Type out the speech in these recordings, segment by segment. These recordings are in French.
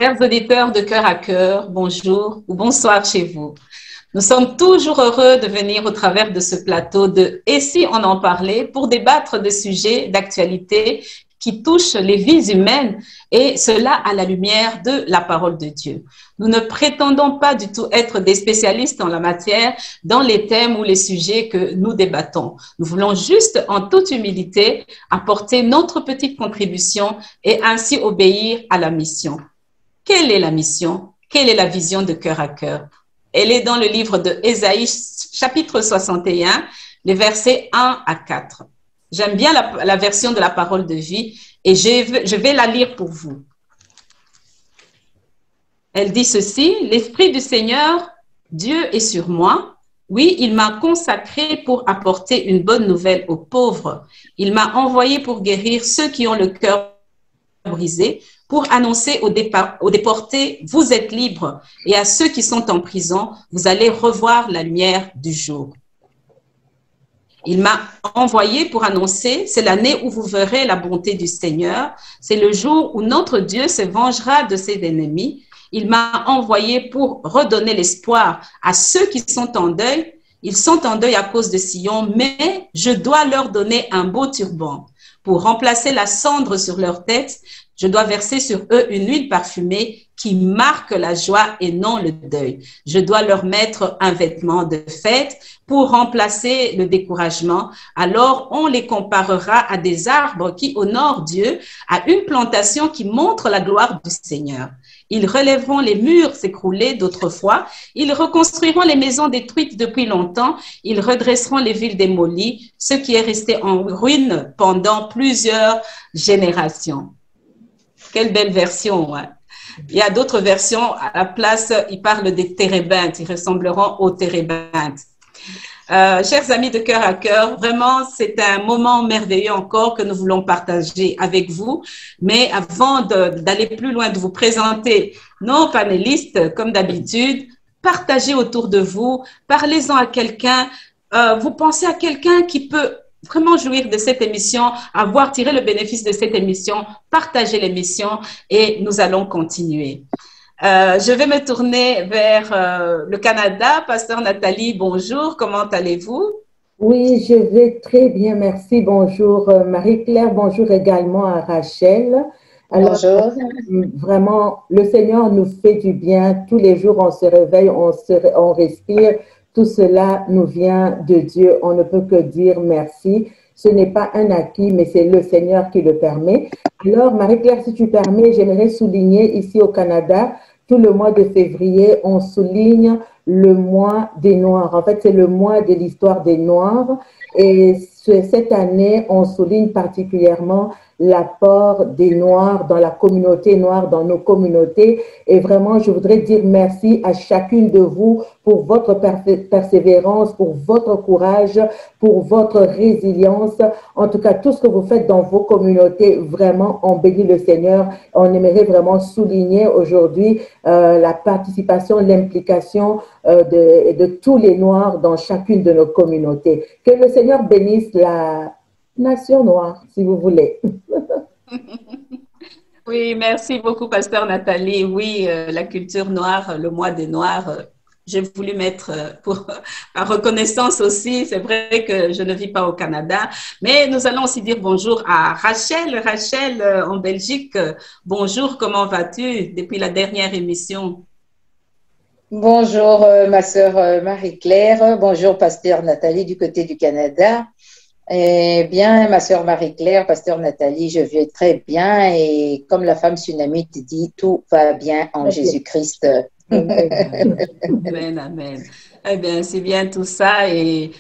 Chers auditeurs de Cœur à Cœur, bonjour ou bonsoir chez vous. Nous sommes toujours heureux de venir au travers de ce plateau de « Et si on en parlait ?» pour débattre de sujets d'actualité qui touchent les vies humaines et cela à la lumière de la parole de Dieu. Nous ne prétendons pas du tout être des spécialistes en la matière dans les thèmes ou les sujets que nous débattons. Nous voulons juste en toute humilité apporter notre petite contribution et ainsi obéir à la mission. Quelle est la mission? Quelle est la vision de Cœur à Cœur? Elle est dans le livre de Ésaïe, chapitre 61, les versets 1 à 4. J'aime bien la version de la parole de vie et je vais la lire pour vous. Elle dit ceci: « L'Esprit du Seigneur, Dieu est sur moi. Oui, il m'a consacré pour apporter une bonne nouvelle aux pauvres. Il m'a envoyé pour guérir ceux qui ont le cœur brisé, pour annoncer aux déportés, vous êtes libres, et à ceux qui sont en prison, vous allez revoir la lumière du jour. Il m'a envoyé pour annoncer, c'est l'année où vous verrez la bonté du Seigneur, c'est le jour où notre Dieu se vengera de ses ennemis. Il m'a envoyé pour redonner l'espoir à ceux qui sont en deuil. Ils sont en deuil à cause de Sion, mais je dois leur donner un beau turban. Pour remplacer la cendre sur leur tête, je dois verser sur eux une huile parfumée qui marque la joie et non le deuil. Je dois leur mettre un vêtement de fête pour remplacer le découragement. Alors, on les comparera à des arbres qui honorent Dieu, à une plantation qui montre la gloire du Seigneur. Ils relèveront les murs s'écroulés d'autrefois. Ils reconstruiront les maisons détruites depuis longtemps. Ils redresseront les villes démolies, ce qui est resté en ruine pendant plusieurs générations. » Quelle belle version, hein? Il y a d'autres versions. À la place, ils parlent des térébintes. Ils ressembleront aux térébintes. Chers amis de Cœur à Cœur, vraiment, c'est un moment merveilleux encore que nous voulons partager avec vous. Mais avant d'aller plus loin, de vous présenter nos panélistes, comme d'habitude, partagez autour de vous, parlez-en à quelqu'un. Vous pensez à quelqu'un qui peut vraiment jouir de cette émission, avoir tiré le bénéfice de cette émission, partagez l'émission et nous allons continuer. Je vais me tourner vers le Canada. Pasteur Nathalie, bonjour, comment allez-vous? Oui, je vais très bien, merci. Bonjour Marie-Claire, bonjour également à Rachel. Alors, bonjour. Vraiment, le Seigneur nous fait du bien. Tous les jours, on se réveille, on respire. Tout cela nous vient de Dieu. On ne peut que dire merci. Ce n'est pas un acquis, mais c'est le Seigneur qui le permet. Alors, Marie-Claire, si tu permets, j'aimerais souligner ici au Canada, tout le mois de février, on souligne le mois des Noirs. En fait, c'est le mois de l'histoire des Noirs. Et cette année, on souligne particulièrement l'apport des Noirs dans la communauté noire, dans nos communautés. Et vraiment, je voudrais dire merci à chacune de vous pour votre persévérance, pour votre courage, pour votre résilience. En tout cas, tout ce que vous faites dans vos communautés, vraiment, on bénit le Seigneur. On aimerait vraiment souligner aujourd'hui la participation, l'implication de tous les Noirs dans chacune de nos communautés. Que le Seigneur bénisse la nation noire, si vous voulez. Oui, merci beaucoup, Pasteur Nathalie. Oui, la culture noire, le mois des Noirs, j'ai voulu mettre par reconnaissance aussi. C'est vrai que je ne vis pas au Canada, mais nous allons aussi dire bonjour à Rachel. Rachel, en Belgique, bonjour, comment vas-tu depuis la dernière émission? Bonjour, ma sœur Marie-Claire. Bonjour, Pasteur Nathalie du côté du Canada. Eh bien, ma sœur Marie-Claire, Pasteur Nathalie, je vais très bien et comme la femme sunamite dit, tout va bien en Jésus-Christ. Amen, amen. Eh bien, c'est bien tout ça et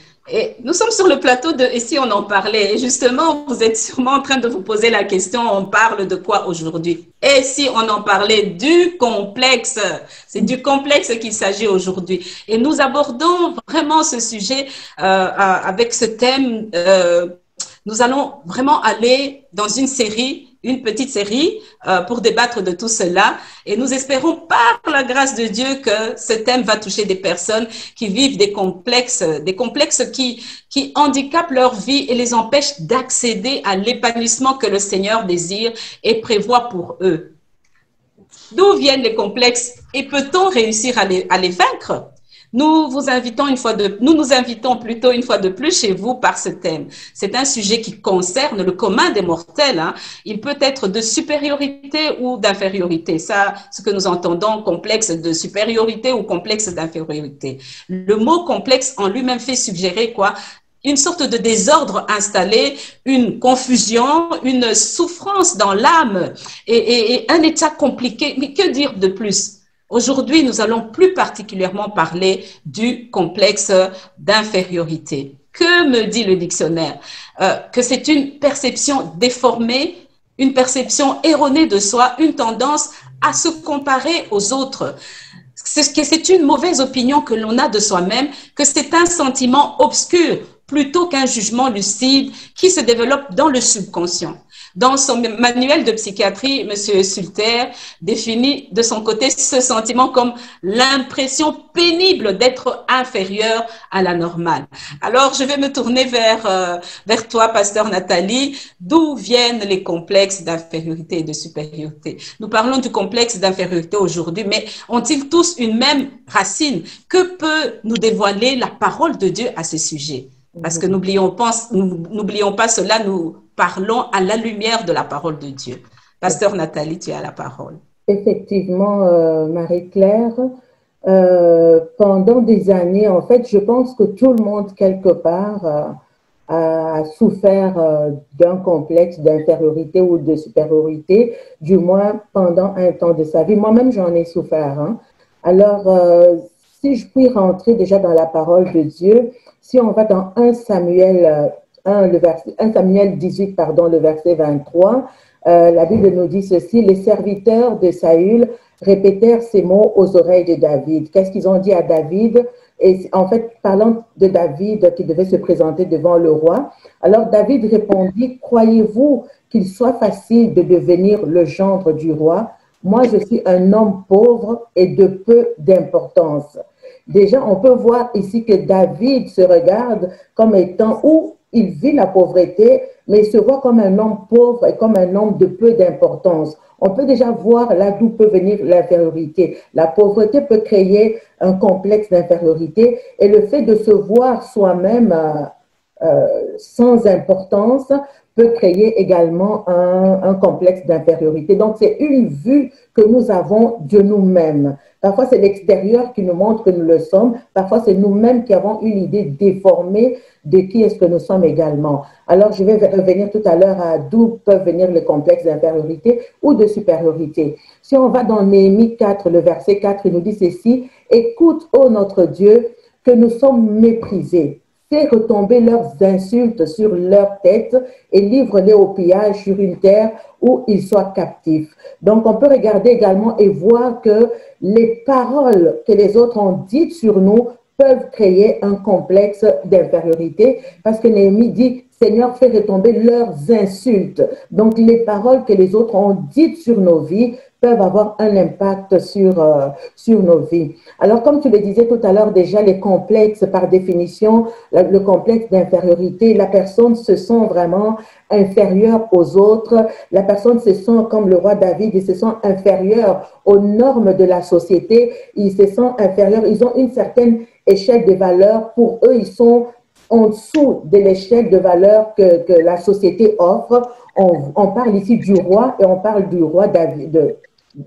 nous sommes sur le plateau de « Et si on en parlait ?» Et justement, vous êtes sûrement en train de vous poser la question, on parle de quoi aujourd'hui? Et si on en parlait du complexe? C'est du complexe qu'il s'agit aujourd'hui. Et nous abordons vraiment ce sujet avec ce thème. Nous allons vraiment aller dans une petite série pour débattre de tout cela. Et nous espérons par la grâce de Dieu que ce thème va toucher des personnes qui vivent des complexes qui handicapent leur vie et les empêchent d'accéder à l'épanouissement que le Seigneur désire et prévoit pour eux. D'où viennent les complexes et peut-on réussir à les vaincre? Nous nous invitons plutôt une fois de plus chez vous par ce thème. C'est un sujet qui concerne le commun des mortels, hein. Il peut être de supériorité ou d'infériorité. Ça, ce que nous entendons, complexe de supériorité ou complexe d'infériorité. Le mot complexe en lui-même fait suggérer quoi? Une sorte de désordre installé, une confusion, une souffrance dans l'âme et un état compliqué. Mais que dire de plus? Aujourd'hui, nous allons plus particulièrement parler du complexe d'infériorité. Que me dit le dictionnaire? Que c'est une perception déformée, une perception erronée de soi, une tendance à se comparer aux autres. C'est une mauvaise opinion que l'on a de soi-même, que c'est un sentiment obscur plutôt qu'un jugement lucide qui se développe dans le subconscient. Dans son manuel de psychiatrie, M. Sulter définit de son côté ce sentiment comme l'impression pénible d'être inférieur à la normale. Alors, je vais me tourner vers toi, pasteur Nathalie. D'où viennent les complexes d'infériorité et de supériorité? Nous parlons du complexe d'infériorité aujourd'hui, mais ont-ils tous une même racine? Que peut nous dévoiler la parole de Dieu à ce sujet? Parce que n'oublions pas cela, nous parlons à la lumière de la parole de Dieu. Pasteur Nathalie, tu as la parole. Effectivement, Marie-Claire, pendant des années, en fait, je pense que tout le monde, quelque part, a souffert d'un complexe d'infériorité ou de supériorité, du moins pendant un temps de sa vie. Moi-même, j'en ai souffert, hein. Alors, si je puis rentrer déjà dans la parole de Dieu, si on va dans 1 Samuel 18, pardon, le verset 23, la Bible nous dit ceci: les serviteurs de Saül répétèrent ces mots aux oreilles de David. Qu'est-ce qu'ils ont dit à David? Et en fait, parlant de David qui devait se présenter devant le roi, alors David répondit: croyez-vous qu'il soit facile de devenir le gendre du roi? Moi, je suis un homme pauvre et de peu d'importance. Déjà, on peut voir ici que David se regarde comme étant où il vit la pauvreté, mais il se voit comme un homme pauvre et comme un homme de peu d'importance. On peut déjà voir là d'où peut venir l'infériorité. La pauvreté peut créer un complexe d'infériorité et le fait de se voir soi-même sans importance peut créer également un complexe d'infériorité. Donc, c'est une vue que nous avons de nous-mêmes. Parfois, c'est l'extérieur qui nous montre que nous le sommes. Parfois, c'est nous-mêmes qui avons une idée déformée de qui est-ce que nous sommes également. Alors, je vais revenir tout à l'heure à d'où peuvent venir les complexes d'infériorité ou de supériorité. Si on va dans Néhémie 4, le verset 4, il nous dit ceci: « Écoute, ô notre Dieu, que nous sommes méprisés. Fais retomber leurs insultes sur leur tête et livre-les au pillage sur une terre où ils soient captifs. » Donc, on peut regarder également et voir que les paroles que les autres ont dites sur nous peuvent créer un complexe d'infériorité parce que Néhémie dit: Seigneur, fais retomber leurs insultes. Donc, les paroles que les autres ont dites sur nos vies peuvent avoir un impact sur nos vies. Alors, comme tu le disais tout à l'heure déjà, les complexes, par définition, le complexe d'infériorité, la personne se sent vraiment inférieure aux autres. La personne se sent comme le roi David, il se sent inférieur aux normes de la société. Il se sent inférieur. Ils ont une certaine échelle de valeurs. Pour eux, ils sont en dessous de l'échelle de valeurs que la société offre. On parle ici du roi et on parle du roi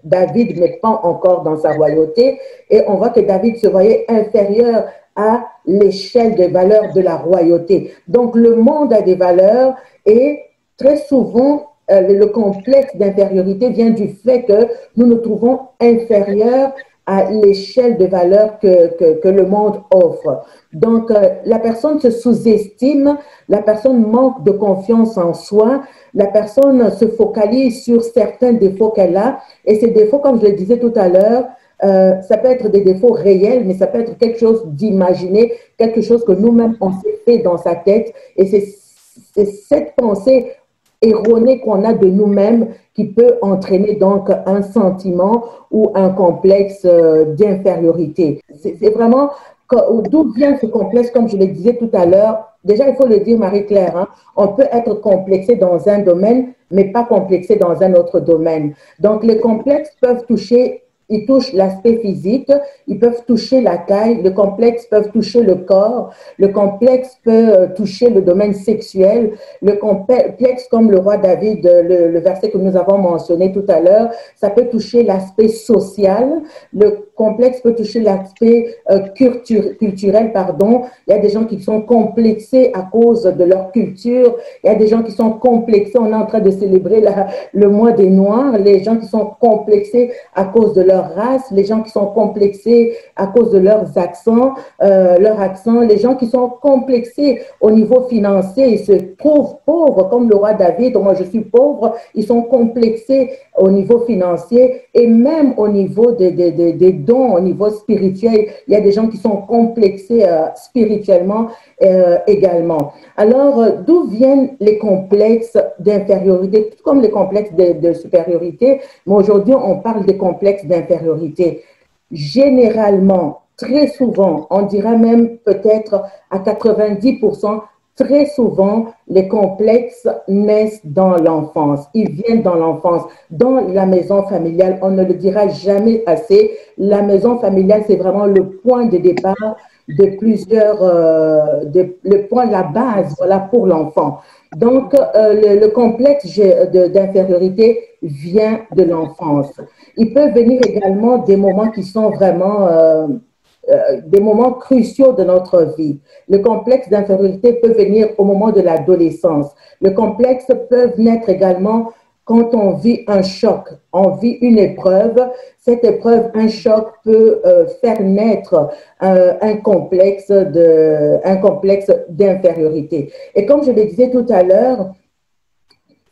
David n'est pas encore dans sa royauté et on voit que David se voyait inférieur à l'échelle des valeurs de la royauté. Donc, le monde a des valeurs et très souvent, le complexe d'infériorité vient du fait que nous nous trouvons inférieurs à l'échelle de valeurs que le monde offre. Donc, la personne se sous-estime, la personne manque de confiance en soi, la personne se focalise sur certains défauts qu'elle a, et ces défauts, comme je le disais tout à l'heure, ça peut être des défauts réels, mais ça peut être quelque chose d'imaginé, quelque chose que nous-mêmes on s'est fait dans sa tête, et c'est cette pensée erronée qu'on a de nous-mêmes qui peut entraîner donc un sentiment ou un complexe d'infériorité. C'est vraiment D'où vient ce complexe, comme je le disais tout à l'heure? Déjà, il faut le dire, Marie-Claire, hein, on peut être complexé dans un domaine, mais pas complexé dans un autre domaine. Donc, les complexes peuvent toucher, ils touchent l'aspect physique, ils peuvent toucher la taille, le complexe peuvent toucher le corps, le complexe peut toucher le domaine sexuel, le complexe, comme le roi David, le verset que nous avons mentionné tout à l'heure, ça peut toucher l'aspect social, le complexe peut toucher l'aspect culturel, pardon. Il y a des gens qui sont complexés à cause de leur culture. Il y a des gens qui sont complexés. On est en train de célébrer le mois des Noirs. Les gens qui sont complexés à cause de leur race. Les gens qui sont complexés à cause de leurs accents, leur accent. Les gens qui sont complexés au niveau financier. Ils se trouvent pauvres, comme le roi David. Moi, je suis pauvre. Ils sont complexés au niveau financier et même au niveau des dons, au niveau spirituel. Il y a des gens qui sont complexés spirituellement également. Alors, d'où viennent les complexes d'infériorité, tout comme les complexes de supériorité, mais aujourd'hui, on parle des complexes d'infériorité. Généralement, très souvent, on dira même peut-être à 90%, très souvent, les complexes naissent dans l'enfance. Ils viennent dans l'enfance, dans la maison familiale. On ne le dira jamais assez. La maison familiale, c'est vraiment le point de départ de plusieurs, le point, la base, voilà, pour l'enfant. Donc, le complexe d'infériorité vient de l'enfance. Il peut venir également des moments qui sont vraiment des moments cruciaux de notre vie. Le complexe d'infériorité peut venir au moment de l'adolescence. Le complexe peut naître également quand on vit un choc, on vit une épreuve. Cette épreuve, un choc peut faire naître un complexe d'infériorité. Et comme je le disais tout à l'heure,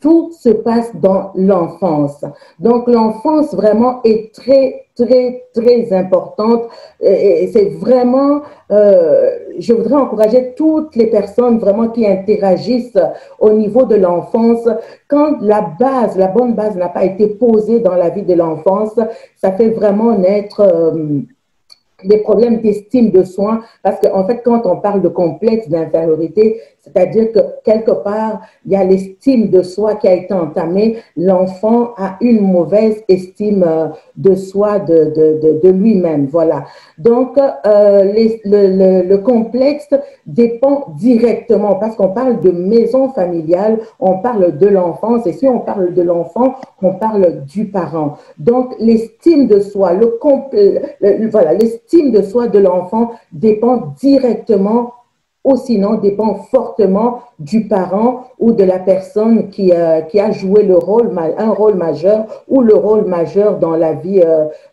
tout se passe dans l'enfance. Donc, l'enfance vraiment est très, très, très importante. Et c'est vraiment, je voudrais encourager toutes les personnes vraiment qui interagissent au niveau de l'enfance. Quand la base, la bonne base n'a pas été posée dans la vie de l'enfance, ça fait vraiment naître des problèmes d'estime de soi, parce qu'en fait, quand on parle de complexe d'infériorité, c'est-à-dire que quelque part, il y a l'estime de soi qui a été entamée, l'enfant a une mauvaise estime de soi, de lui-même, voilà. Donc, le complexe dépend directement, parce qu'on parle de maison familiale, on parle de l'enfance, et si on parle de l'enfant, on parle du parent. Donc, l'estime de soi, voilà, l'estime de soi de l'enfant dépend directement ou sinon dépend fortement du parent ou de la personne qui a joué un rôle majeur ou le rôle majeur dans la vie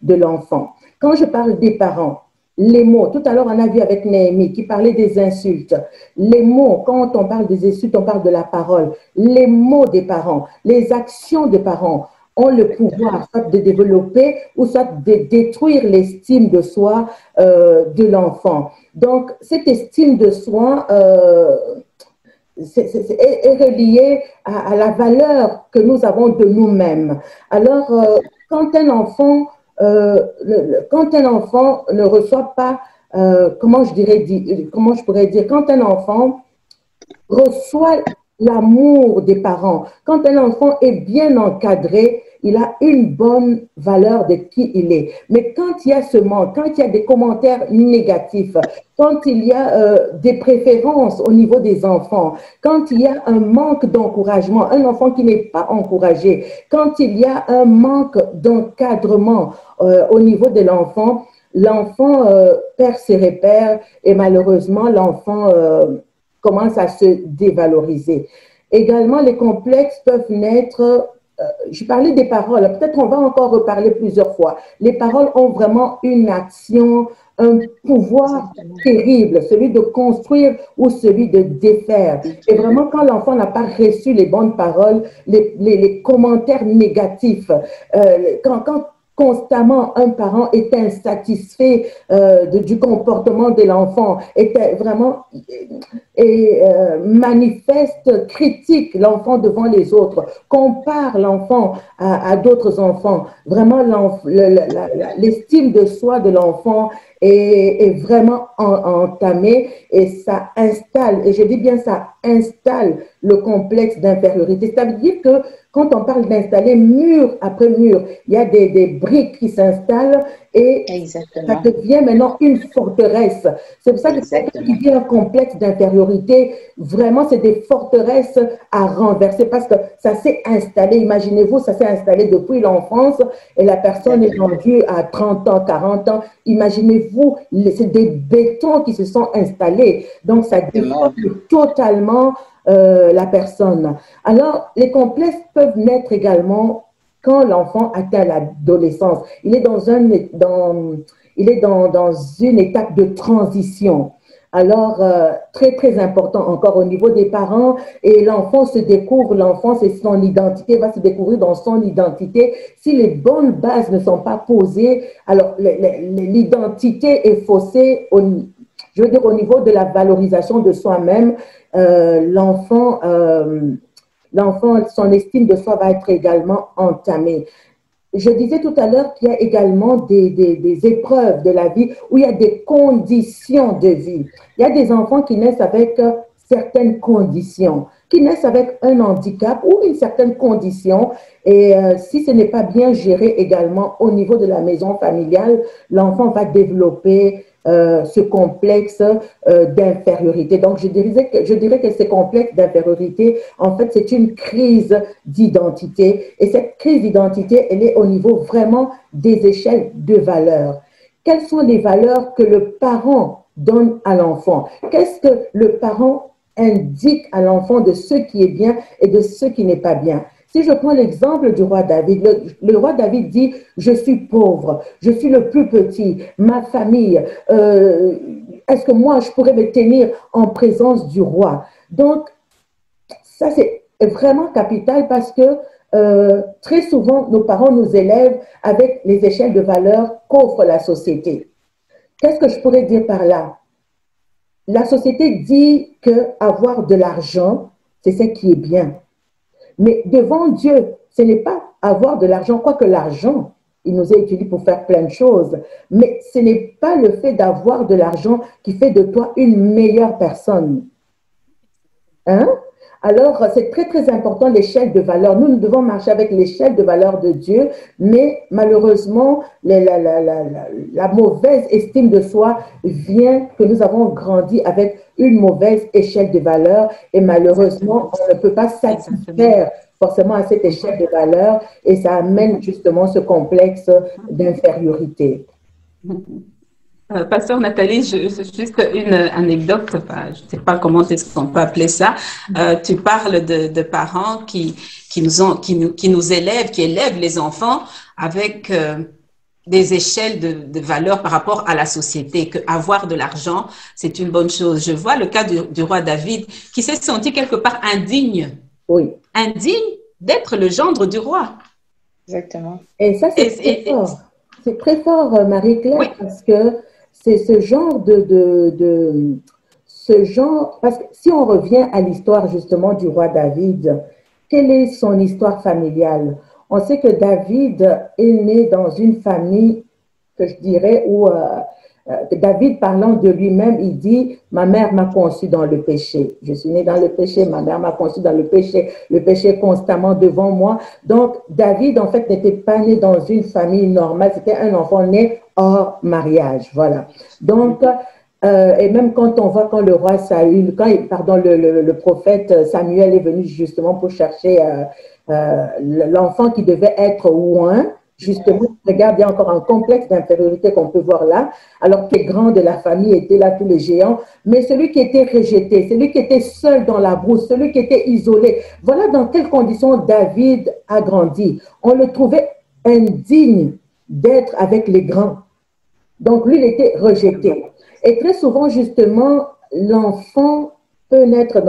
de l'enfant. Quand je parle des parents, les mots, tout à l'heure on a vu avec Néhémie qui parlait des insultes. Les mots, quand on parle des insultes, on parle de la parole. Les mots des parents, les actions des parents ont le pouvoir soit de développer ou soit de détruire l'estime de soi de l'enfant. Donc, cette estime de soi est reliée à la valeur que nous avons de nous-mêmes. Alors, quand un enfant ne reçoit pas, comment je pourrais dire, quand un enfant reçoit l'amour des parents, quand un enfant est bien encadré, il a une bonne valeur de qui il est. Mais quand il y a ce manque, quand il y a des commentaires négatifs, quand il y a des préférences au niveau des enfants, quand il y a un manque d'encouragement, un enfant qui n'est pas encouragé, quand il y a un manque d'encadrement au niveau de l'enfant, l'enfant perd ses repères et malheureusement, l'enfant commence à se dévaloriser. Également, les complexes peuvent naître, je parlais des paroles, peut-être on va encore reparler plusieurs fois. Les paroles ont vraiment une action, un pouvoir terrible, celui de construire ou celui de défaire. Et vraiment, quand l'enfant n'a pas reçu les bonnes paroles, les commentaires négatifs, quand constamment un parent est insatisfait du comportement de l'enfant, était vraiment manifeste, critique l'enfant devant les autres, compare l'enfant à d'autres enfants. Vraiment, l'estime de soi de l'enfant est vraiment entamé et ça installe, et je dis bien ça installe le complexe d'infériorité. Ça veut dire que quand on parle d'installer mur après mur, il y a des briques qui s'installent et ça Exactement. devient maintenant une forteresse. C'est pour ça que quelqu'un qui Exactement. vit un complexe d'infériorité, vraiment, c'est des forteresses à renverser parce que ça s'est installé. Imaginez-vous, ça s'est installé depuis l'enfance et la personne est Exactement. rendue à 30 ans, 40 ans. Imaginez-vous, c'est des bétons qui se sont installés. Donc, ça Exactement. déforme totalement la personne. Alors, les complexes peuvent naître également quand l'enfant atteint l'adolescence. Il est dans une étape de transition. Alors, très, très important encore au niveau des parents, et l'enfant se découvre, l'enfant, c'est son identité, va se découvrir dans son identité. Si les bonnes bases ne sont pas posées, alors l'identité est faussée, je veux dire, au niveau de la valorisation de soi-même, l'enfant, son estime de soi va être également entamée. Je disais tout à l'heure qu'il y a également des épreuves de la vie où il y a des conditions de vie. Il y a des enfants qui naissent avec certaines conditions, qui naissent avec un handicap ou une certaine condition. Et si ce n'est pas bien géré également au niveau de la maison familiale, l'enfant va développer ce complexe d'infériorité. Donc, je dirais que ce complexe d'infériorité, en fait, c'est une crise d'identité. Et cette crise d'identité, elle est au niveau vraiment des échelles de valeurs. Quelles sont les valeurs que le parent donne à l'enfant? Qu'est-ce que le parent indique à l'enfant de ce qui est bien et de ce qui n'est pas bien? Si je prends l'exemple du roi David, le roi David dit, je suis pauvre, je suis le plus petit, ma famille, est-ce que moi je pourrais me tenir en présence du roi? Donc, ça c'est vraiment capital parce que très souvent, nos parents nous élèvent avec les échelles de valeur qu'offre la société. Qu'est-ce que je pourrais dire par là? La société dit que avoir de l'argent, c'est ce qui est bien. Mais devant Dieu, ce n'est pas avoir de l'argent, quoique l'argent, il nous est utilisé pour faire plein de choses, mais ce n'est pas le fait d'avoir de l'argent qui fait de toi une meilleure personne. Hein? Alors, c'est très, très important l'échelle de valeur. Nous devons marcher avec l'échelle de valeur de Dieu, mais malheureusement, la mauvaise estime de soi vient que nous avons grandi avec une mauvaise échelle de valeur et malheureusement, on ne peut pas satisfaire forcément à cette échelle de valeur et ça amène justement ce complexe d'infériorité. Pasteur Nathalie, juste une anecdote, enfin, je ne sais pas comment est-ce qu'on peut appeler ça. Tu parles de parents qui nous élèvent, qui élèvent les enfants avec des échelles de valeur par rapport à la société, que avoir de l'argent, c'est une bonne chose. Je vois le cas du roi David qui s'est senti quelque part indigne. Oui. Indigne d'être le gendre du roi. Exactement. Et ça, c'est très fort. C'est très fort, Marie-Claire, oui. Parce que c'est ce genre parce que si on revient à l'histoire justement du roi David, quelle est son histoire familiale? On sait que David est né dans une famille que je dirais où David, parlant de lui-même, il dit, ma mère m'a conçu dans le péché. Je suis né dans le péché, ma mère m'a conçu dans le péché constamment devant moi. Donc, David, en fait, n'était pas né dans une famille normale, c'était un enfant né hors mariage, voilà. Donc, et même quand on voit quand le roi Saül, le prophète Samuel est venu justement pour chercher l'enfant qui devait être oint, justement, regarde, il y a encore un complexe d'infériorité qu'on peut voir là, alors que les grands de la famille étaient là, tous les géants, mais celui qui était rejeté, celui qui était seul dans la brousse, celui qui était isolé, voilà dans quelles conditions David a grandi. On le trouvait indigne d'être avec les grands. Donc, lui, il était rejeté. Et très souvent, justement, l'enfant peut naître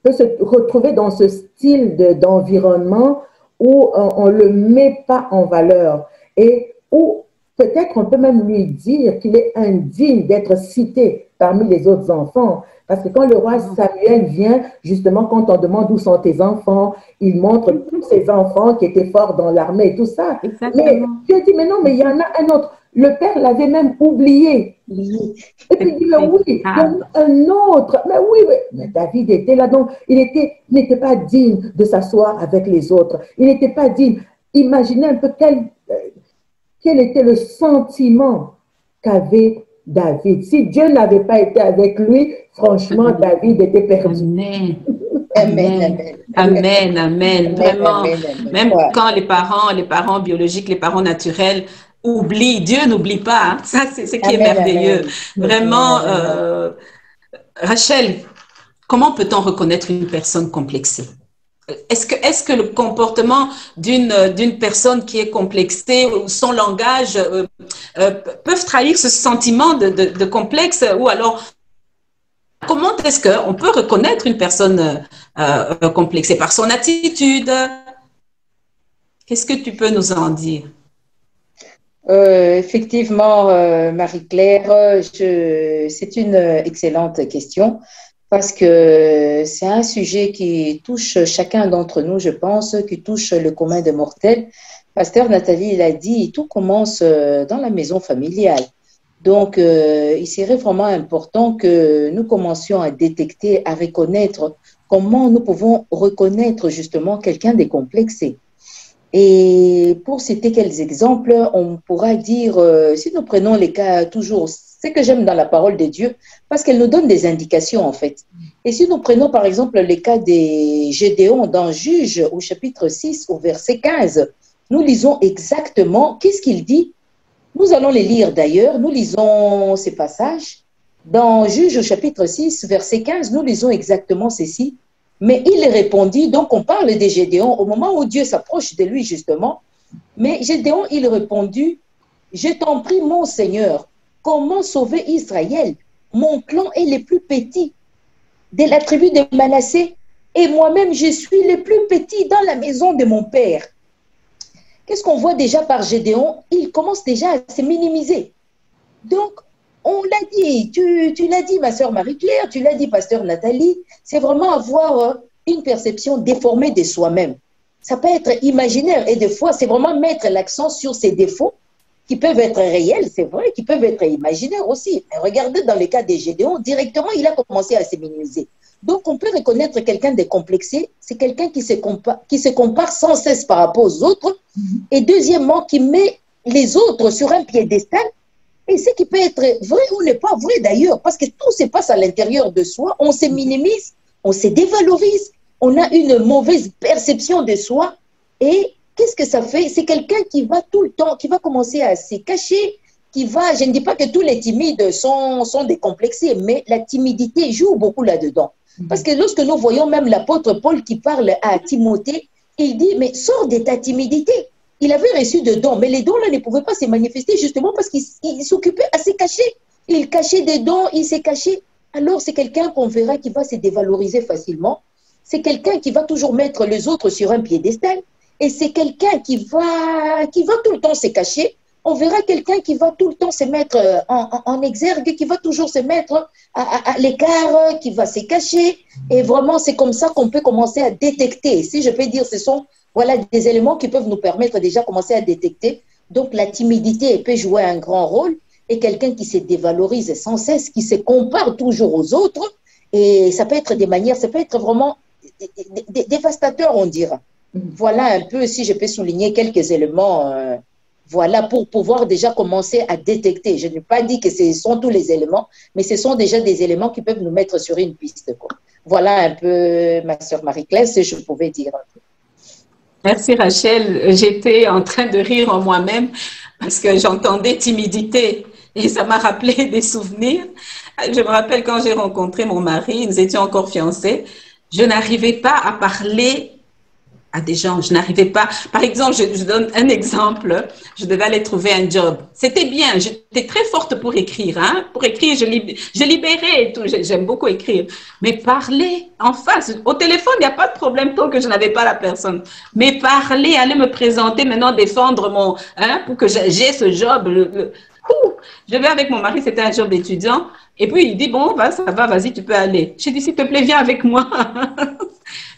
peut se retrouver dans ce style d'environnement où on ne le met pas en valeur et où peut-être on peut même lui dire qu'il est indigne d'être cité parmi les autres enfants. Parce que quand le roi Samuel vient, justement, quand on demande où sont tes enfants, il montre tous ses enfants qui étaient forts dans l'armée et tout ça. Exactement. Mais Dieu dit, mais non, mais il y en a un autre. Le père l'avait même oublié. Et puis il dit, mais oui, il y en a un autre. Mais oui, mais David était là, donc il n'était pas digne de s'asseoir avec les autres. Il n'était pas digne. Imaginez un peu quel était le sentiment qu'avait David. Si Dieu n'avait pas été avec lui, franchement, David était perdu. Amen. Amen, amen. Vraiment, même quand les parents biologiques, les parents naturels oublient, Dieu n'oublie pas. Hein. Ça, c'est ce qui est merveilleux. Vraiment, Rachel, comment peut-on reconnaître une personne complexée? Est-ce que le comportement d'une personne qui est complexée ou son langage peuvent trahir ce sentiment de complexe, ou alors comment est-ce qu'on peut reconnaître une personne complexée? Par son attitude? Qu'est-ce que tu peux nous en dire? Effectivement, Marie-Claire, c'est une excellente question parce que c'est un sujet qui touche chacun d'entre nous, je pense, qui touche le commun des mortels. Pasteur Nathalie l'a dit, tout commence dans la maison familiale. Donc, il serait vraiment important que nous commencions à détecter, à reconnaître comment nous pouvons reconnaître justement quelqu'un décomplexé. Et pour citer quelques exemples, on pourra dire, si nous prenons les cas toujours, ce que j'aime dans la parole de Dieu, parce qu'elle nous donne des indications en fait. Et si nous prenons par exemple les cas des Gédéon dans Juge au chapitre 6 au verset 15, nous lisons exactement qu'est-ce qu'il dit. Nous allons les lire d'ailleurs, nous lisons ces passages. Dans Juge au chapitre 6, verset 15, nous lisons exactement ceci. Mais il répondit, donc on parle de Gédéon au moment où Dieu s'approche de lui justement. Mais Gédéon, il répondit, je t'en prie mon Seigneur, comment sauver Israël? Mon clan est le plus petit de la tribu de Manassé et moi-même je suis le plus petit dans la maison de mon père. Qu'est-ce qu'on voit déjà par Gédéon? Il commence déjà à se minimiser. Donc, on l'a dit, tu l'as dit, ma sœur Marie-Claire, tu l'as dit, pasteur Nathalie, c'est vraiment avoir une perception déformée de soi-même. Ça peut être imaginaire et des fois, c'est vraiment mettre l'accent sur ses défauts qui peuvent être réels, c'est vrai, qui peuvent être imaginaires aussi. Mais regardez dans le cas de Gédéon, directement, il a commencé à se minimiser. Donc, on peut reconnaître quelqu'un de complexé, c'est quelqu'un qui se compare sans cesse par rapport aux autres, et deuxièmement, qui met les autres sur un piédestal. Et ce qui peut être vrai ou n'est pas vrai d'ailleurs, parce que tout se passe à l'intérieur de soi, on se minimise, on se dévalorise, on a une mauvaise perception de soi. Et qu'est-ce que ça fait? C'est quelqu'un qui va tout le temps, qui va commencer à se cacher, qui va, je ne dis pas que tous les timides sont décomplexés, mais la timidité joue beaucoup là-dedans. Parce que lorsque nous voyons même l'apôtre Paul qui parle à Timothée, il dit, mais sors de ta timidité. Il avait reçu des dons, mais les dons-là ne pouvaient pas se manifester justement parce qu'il s'occupait à se cacher. Il cachait des dons, il s'est caché. Alors, c'est quelqu'un qu'on verra qui va se dévaloriser facilement. C'est quelqu'un qui va toujours mettre les autres sur un piédestal. Et c'est quelqu'un qui va tout le temps se cacher. On verra quelqu'un qui va tout le temps se mettre en exergue, qui va toujours se mettre à l'écart, qui va se cacher. Et vraiment, c'est comme ça qu'on peut commencer à détecter. Si je peux dire, ce sont voilà des éléments qui peuvent nous permettre déjà de commencer à détecter. Donc, la timidité peut jouer un grand rôle et quelqu'un qui se dévalorise sans cesse, qui se compare toujours aux autres. Et ça peut être des manières, ça peut être vraiment dévastateur, on dira. Voilà un peu, si je peux souligner quelques éléments, voilà, pour pouvoir déjà commencer à détecter. Je n'ai pas dit que ce sont tous les éléments, mais ce sont déjà des éléments qui peuvent nous mettre sur une piste, quoi. Voilà un peu, ma sœur Marie-Claire, ce que je pouvais dire un peu. Merci Rachel. J'étais en train de rire en moi-même parce que j'entendais timidité et ça m'a rappelé des souvenirs. Je me rappelle quand j'ai rencontré mon mari, nous étions encore fiancés, je n'arrivais pas à parler à des gens, je n'arrivais pas. Par exemple, je donne un exemple, je devais aller trouver un job. C'était bien, j'étais très forte pour écrire. Hein? Pour écrire, je libérais et tout, j'aime beaucoup écrire. Mais parler en face, au téléphone, il n'y a pas de problème tant que je n'avais pas la personne. Mais parler, aller me présenter, maintenant défendre mon... Hein, pour que j'ai ce job. Je vais avec mon mari, c'était un job d'étudiant. Et puis, il dit, bon, ça va, vas-y, tu peux aller. J'ai dit, s'il te plaît, viens avec moi.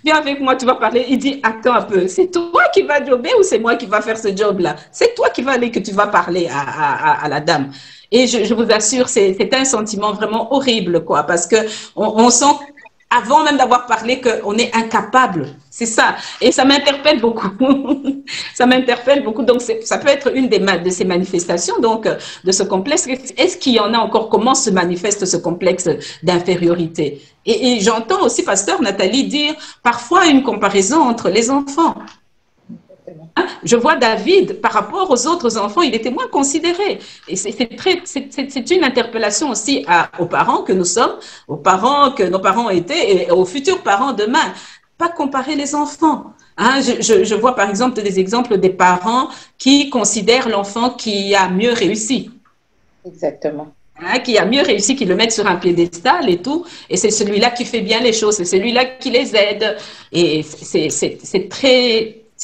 viens avec moi, tu vas parler. Il dit, attends un peu, c'est toi qui vas jobber ou c'est moi qui va faire ce job-là? C'est toi qui vas aller, que tu vas parler à la dame. Et je vous assure, c'est un sentiment vraiment horrible, quoi, parce que on sent, avant même d'avoir parlé, qu'on est incapable. C'est ça. Et ça m'interpelle beaucoup. Ça m'interpelle beaucoup. Donc, ça peut être une de ces manifestations, donc, de ce complexe. Est-ce qu'il y en a encore? Comment se manifeste ce complexe d'infériorité? Et j'entends aussi, pasteur Nathalie, dire parfois une comparaison entre les enfants. Hein? Je vois David, par rapport aux autres enfants, il était moins considéré. Et c'est une interpellation aussi aux parents que nous sommes, aux parents que nos parents étaient et aux futurs parents demain. Pas comparer les enfants. Hein? Je vois par exemple des exemples des parents qui considèrent l'enfant qui a mieux réussi. Exactement. Hein, qui a mieux réussi, qui le mettent sur un piédestal et tout. Et c'est celui-là qui fait bien les choses, c'est celui-là qui les aide. Et c'est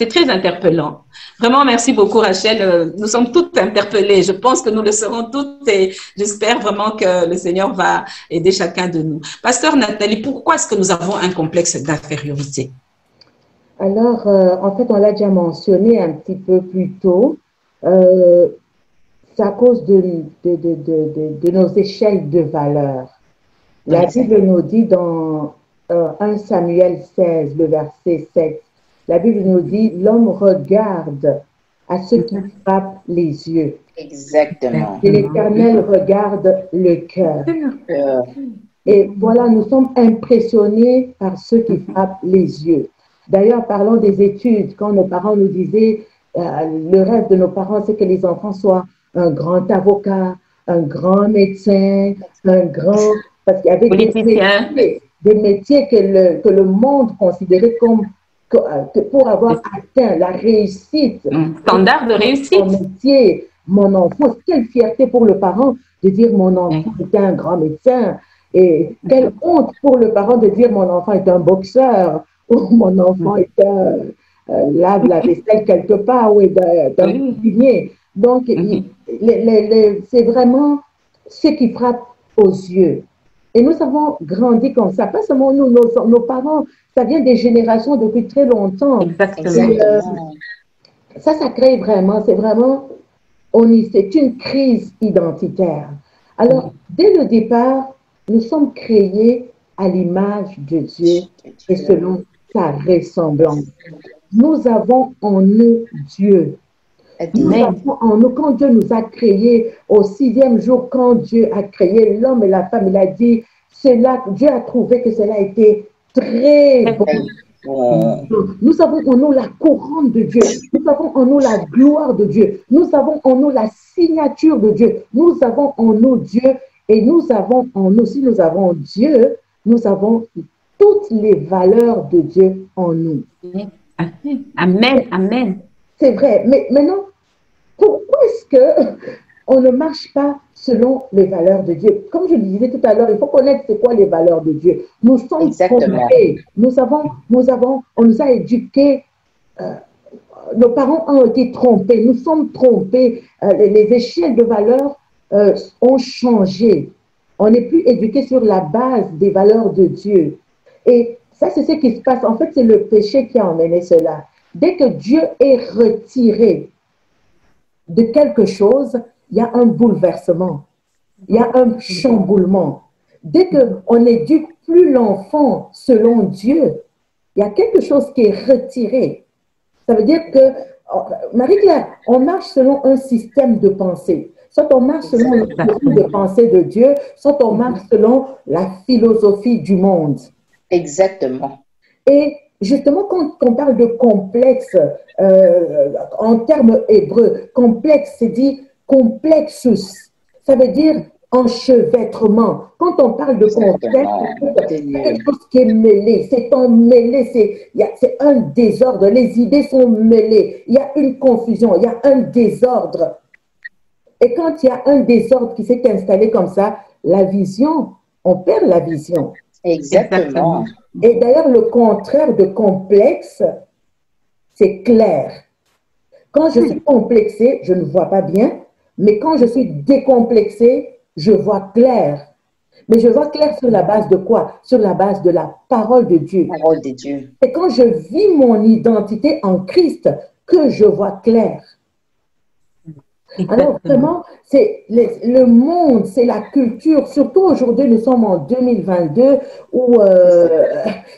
très interpellant. Vraiment, merci beaucoup, Rachel. Nous sommes toutes interpellées. Je pense que nous le serons toutes et j'espère vraiment que le Seigneur va aider chacun de nous. Pasteur Nathalie, pourquoi est-ce que nous avons un complexe d'infériorité? Alors, en fait, on l'a déjà mentionné un petit peu plus tôt. C'est à cause de nos échelles de valeur. La Bible nous dit dans 1 Samuel 16, le verset 7, la Bible nous dit, l'homme regarde à ce qui frappe les yeux. Exactement. Et l'Éternel regarde le cœur. Et voilà, nous sommes impressionnés par ce qui frappe les yeux. D'ailleurs, parlons des études. Quand nos parents nous disaient, le rêve de nos parents, c'est que les enfants soient un grand avocat, un grand médecin, un grand... Parce qu'il y avait des métiers que le monde considérait comme que pour avoir atteint la réussite. Standard de réussite. Mon métier, mon enfant, quelle fierté pour le parent de dire mon enfant était un grand médecin. Et quelle honte pour le parent de dire mon enfant est un boxeur ou mon enfant est lave la vaisselle quelque part ou est d'un cuisinier. Donc, c'est vraiment ce qui frappe aux yeux. Et nous avons grandi comme ça. Pas seulement nous, nos parents, ça vient des générations depuis très longtemps. Exactement. Ça crée vraiment, c'est une crise identitaire. Alors, dès le départ, nous sommes créés à l'image de Dieu et selon sa ressemblance. Nous avons en nous Dieu. Nous avons en nous, quand Dieu nous a créés, au 6e jour, quand Dieu a créé l'homme et la femme, il a dit, Dieu a trouvé que cela était très bon. Nous avons en nous la couronne de Dieu. Nous avons en nous la gloire de Dieu. Nous avons en nous la signature de Dieu. Nous avons en nous Dieu et nous avons en nous, si nous avons Dieu, nous avons toutes les valeurs de Dieu en nous. Amen, amen. C'est vrai. Mais maintenant, pourquoi est-ce qu'on ne marche pas selon les valeurs de Dieu? Comme je le disais tout à l'heure, il faut connaître c'est quoi les valeurs de Dieu. Nous sommes trompés. On nous a éduqués. Nos parents ont été trompés. Nous sommes trompés. Les échelles de valeurs ont changé. On n'est plus éduqué sur la base des valeurs de Dieu. Et ça, c'est ce qui se passe. En fait, c'est le péché qui a emmené cela. Dès que Dieu est retiré de quelque chose, il y a un bouleversement, il y a un chamboulement. Dès qu'on n'éduque plus l'enfant selon Dieu, il y a quelque chose qui est retiré. Ça veut dire que, Marie-Claire, on marche selon un système de pensée. Soit on marche selon le système de pensée de Dieu, soit on marche selon la philosophie du monde. Exactement. Et justement, quand on parle de complexe, en termes hébreux, complexe, c'est dit complexus. Ça veut dire enchevêtrement. Quand on parle de complexe, c'est quelque chose qui est mêlé, c'est emmêlé, c'est un désordre, les idées sont mêlées, il y a une confusion, il y a un désordre. Et quand il y a un désordre qui s'est installé comme ça, la vision, on perd la vision. Exactement. Et d'ailleurs, le contraire de complexe, c'est clair. Quand je suis complexée, je ne vois pas bien, mais quand je suis décomplexée, je vois clair. Mais je vois clair sur la base de quoi? Sur la base de la parole de Dieu. Parole de Dieu. Et quand je vis mon identité en Christ, que je vois clair. Alors Exactement. vraiment, c'est le monde, c'est la culture. Surtout aujourd'hui, nous sommes en 2022 où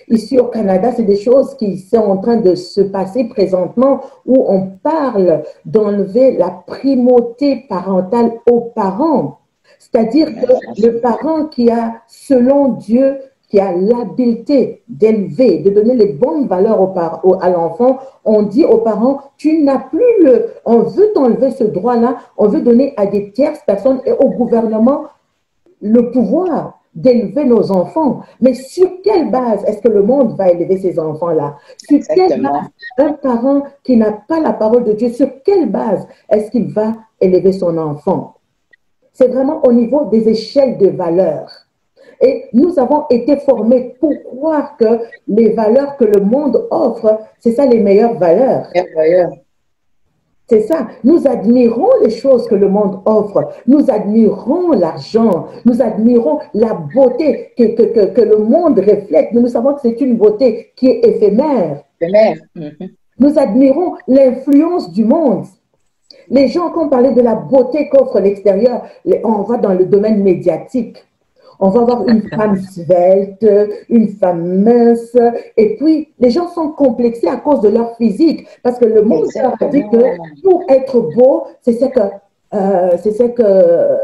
ici au Canada, c'est des choses qui sont en train de se passer présentement où on parle d'enlever la primauté parentale aux parents. C'est-à-dire que le parent qui a, selon Dieu, qui a l'habileté d'élever, de donner les bonnes valeurs à l'enfant, on dit aux parents, tu n'as plus on veut t'enlever ce droit-là, on veut donner à des tierces personnes et au gouvernement le pouvoir d'élever nos enfants. Mais sur quelle base est-ce que le monde va élever ces enfants-là? Sur quelle base? Un parent qui n'a pas la parole de Dieu, sur quelle base est-ce qu'il va élever son enfant? C'est vraiment au niveau des échelles de valeurs. Et nous avons été formés pour croire que les valeurs que le monde offre, c'est ça les meilleures valeurs. C'est ça. Nous admirons les choses que le monde offre. Nous admirons l'argent. Nous admirons la beauté que le monde reflète. Mais nous savons que c'est une beauté qui est éphémère. Nous admirons l'influence du monde. Les gens, quand on parlait de la beauté qu'offre l'extérieur, on va dans le domaine médiatique. On va voir une femme svelte, une femme mince, et puis les gens sont complexés à cause de leur physique, parce que le monde leur a dit que pour être beau, c'est ce que,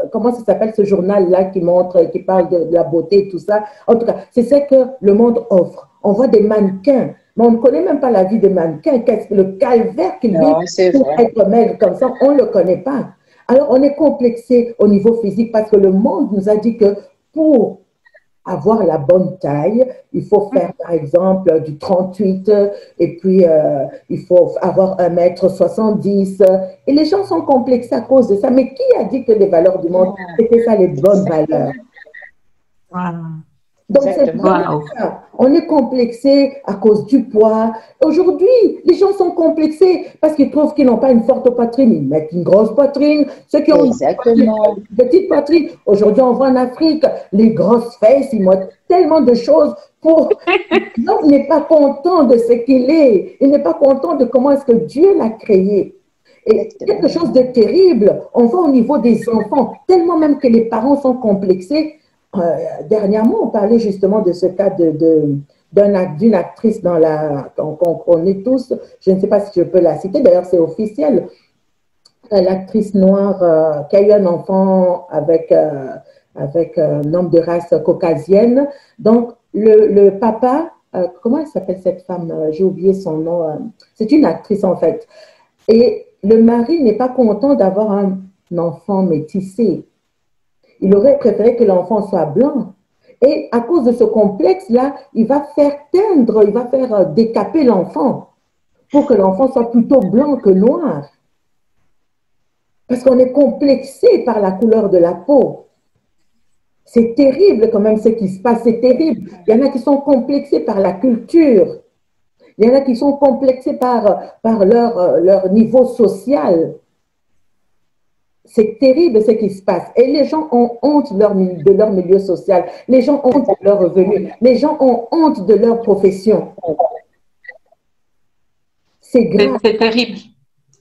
comment ça s'appelle ce journal-là qui montre, qui parle de la beauté et tout ça. En tout cas, c'est ce que le monde offre. On voit des mannequins, mais on ne connaît même pas la vie des mannequins. Le calvaire qu'ils vivent pour être maigre comme ça, on ne le connaît pas. Alors, on est complexé au niveau physique parce que le monde nous a dit que pour avoir la bonne taille, il faut faire par exemple du 38 et puis il faut avoir 1,70 m. Et les gens sont complexés à cause de ça. Mais qui a dit que les valeurs du monde, c'était ça les bonnes valeurs? Donc, c'est vraiment ça. On est complexé à cause du poids. Aujourd'hui, les gens sont complexés parce qu'ils trouvent qu'ils n'ont pas une forte poitrine. Ils mettent une grosse poitrine. Ceux qui ont une petite poitrine, aujourd'hui, on voit en Afrique les grosses fesses, ils mettent tellement de choses pour... Donc, il n'est pas content de ce qu'il est. Il n'est pas content de comment est-ce que Dieu l'a créé. Et quelque chose de terrible, on voit au niveau des enfants, tellement même que les parents sont complexés. Dernièrement, on parlait justement de ce cas d'une actrice qu'on connaît tous, je ne sais pas si je peux la citer, d'ailleurs c'est officiel, l'actrice noire qui a eu un enfant avec un homme de race caucasienne. Donc le papa, comment elle s'appelle cette femme? J'ai oublié son nom, c'est une actrice en fait. Et le mari n'est pas content d'avoir un enfant métissé. Il aurait préféré que l'enfant soit blanc. Et à cause de ce complexe-là, il va faire décaper l'enfant pour que l'enfant soit plutôt blanc que noir. Parce qu'on est complexé par la couleur de la peau. C'est terrible quand même ce qui se passe, c'est terrible. Il y en a qui sont complexés par la culture. Il y en a qui sont complexés par leur niveau social. C'est terrible ce qui se passe. Et les gens ont honte de leur milieu social. Les gens ont honte de leurs revenus. Les gens ont honte de leur profession. C'est grave. C'est terrible.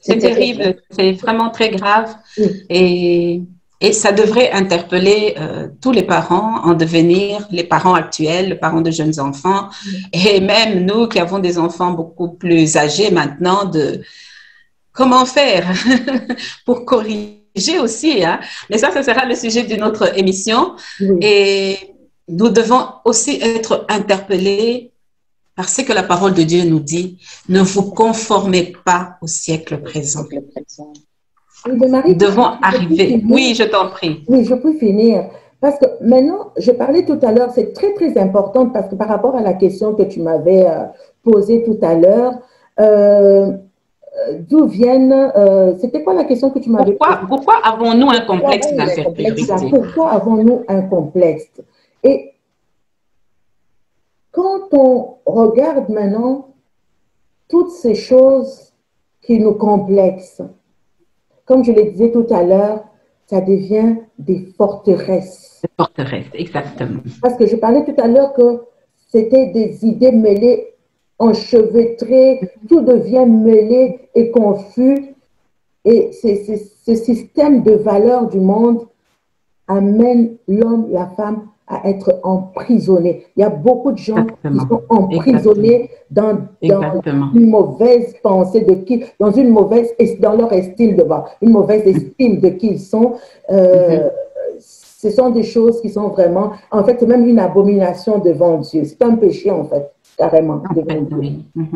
C'est terrible. C'est vraiment très grave. Et ça devrait interpeller tous les parents en devenir, les parents actuels, les parents de jeunes enfants, et même nous qui avons des enfants beaucoup plus âgés maintenant, de comment faire pour corriger aussi, hein. Mais ça sera le sujet d'une autre émission. Et nous devons aussi être interpellés par ce que la parole de Dieu nous dit. Ne vous conformez pas au siècle présent. Nous devons arriver. Oui, je t'en prie. Oui, je peux finir. Parce que maintenant, je parlais tout à l'heure, c'est très, très important parce que par rapport à la question que tu m'avais posée tout à l'heure, d'où viennent, c'était quoi la question que tu m'avais posée? Pourquoi avons-nous un complexe d'infériorité? Pourquoi avons-nous un complexe? Et quand on regarde maintenant toutes ces choses qui nous complexent, comme je le disais tout à l'heure, ça devient des forteresses. Des forteresses, exactement. Parce que je parlais tout à l'heure que c'était des idées mêlées, enchevêtrées, tout devient mêlé et confus. Et ce système de valeurs du monde amène l'homme, la femme à être emprisonnés. Il y a beaucoup de gens qui sont emprisonnés dans une mauvaise pensée de qui, dans leur estime une mauvaise estime de qui ils sont. Ce sont des choses qui sont vraiment, en fait, c'est même une abomination devant Dieu. C'est un péché, en fait, carrément, devant Dieu.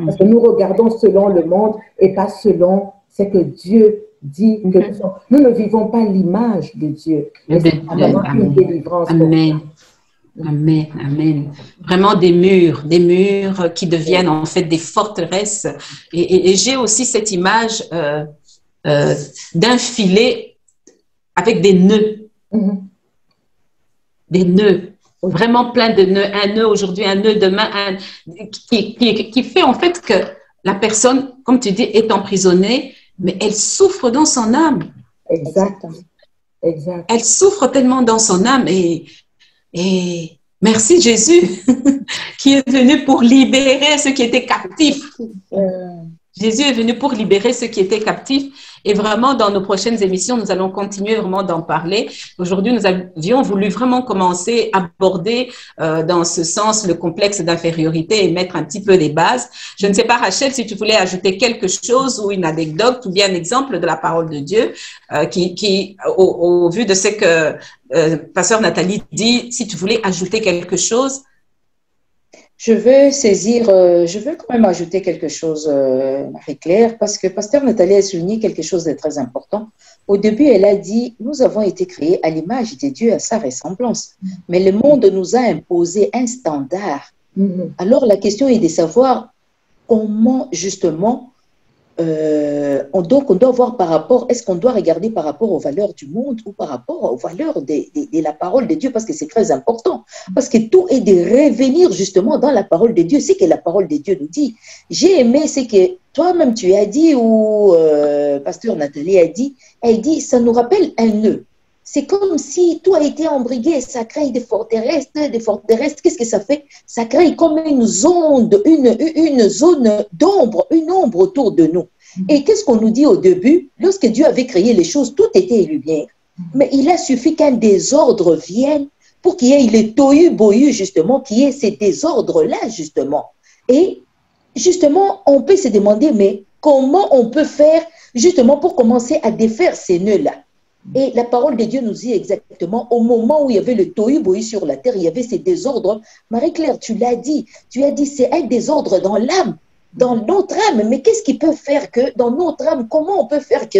Parce que nous regardons selon le monde et pas selon ce que Dieu dit que nous ne vivons pas l'image de Dieu. Mais c'est vraiment une délivrance. Amen. Amen, amen. Vraiment des murs qui deviennent en fait des forteresses. Et j'ai aussi cette image d'un filet avec des nœuds. Des nœuds, vraiment plein de nœuds. Un nœud aujourd'hui, un nœud demain, qui fait en fait que la personne, comme tu dis, est emprisonnée, mais elle souffre dans son âme. Exact. Elle souffre tellement dans son âme et merci Jésus qui est venu pour libérer ceux qui étaient captifs. Jésus est venu pour libérer ceux qui étaient captifs. Et vraiment, dans nos prochaines émissions, nous allons continuer vraiment d'en parler. Aujourd'hui, nous avions voulu vraiment commencer à aborder dans ce sens le complexe d'infériorité et mettre un petit peu les bases. Je ne sais pas, Rachel, si tu voulais ajouter quelque chose ou une anecdote ou bien un exemple de la parole de Dieu qui au vu de ce que Pasteur Nathalie dit, si tu voulais ajouter quelque chose. Je veux quand même ajouter quelque chose, Marie-Claire, parce que Pasteur Nathalie a souligné quelque chose de très important. Au début, elle a dit, nous avons été créés à l'image de Dieu, à sa ressemblance. Mais le monde nous a imposé un standard. Alors, la question est de savoir comment, justement, on doit voir par rapport, est-ce qu'on doit regarder par rapport aux valeurs du monde ou par rapport aux valeurs de la parole de Dieu, parce que c'est très important, parce que tout est de revenir justement dans la parole de Dieu, c'est que la parole de Dieu nous dit. J'ai aimé ce que toi-même tu as dit, ou Pasteur Nathalie a dit, elle dit, ça nous rappelle un nœud. C'est comme si tout a été embrigué, ça crée des forteresses, qu'est-ce que ça fait? Ça crée comme une zone d'ombre, une ombre autour de nous. Et qu'est-ce qu'on nous dit au début? Lorsque Dieu avait créé les choses, tout était lumière. Mais il a suffi qu'un désordre vienne pour qu'il y ait le tohu-bohu, justement, qu'il y ait ces désordres-là, justement. Et justement, on peut se demander, mais comment on peut faire, justement, pour commencer à défaire ces nœuds-là? Et la parole de Dieu nous dit exactement, au moment où il y avait le tohu-bohu sur la terre, il y avait ces désordres. Marie-Claire, tu as dit, c'est un désordre dans l'âme, dans notre âme. Mais qu'est-ce qui peut faire que, dans notre âme, comment on peut faire que,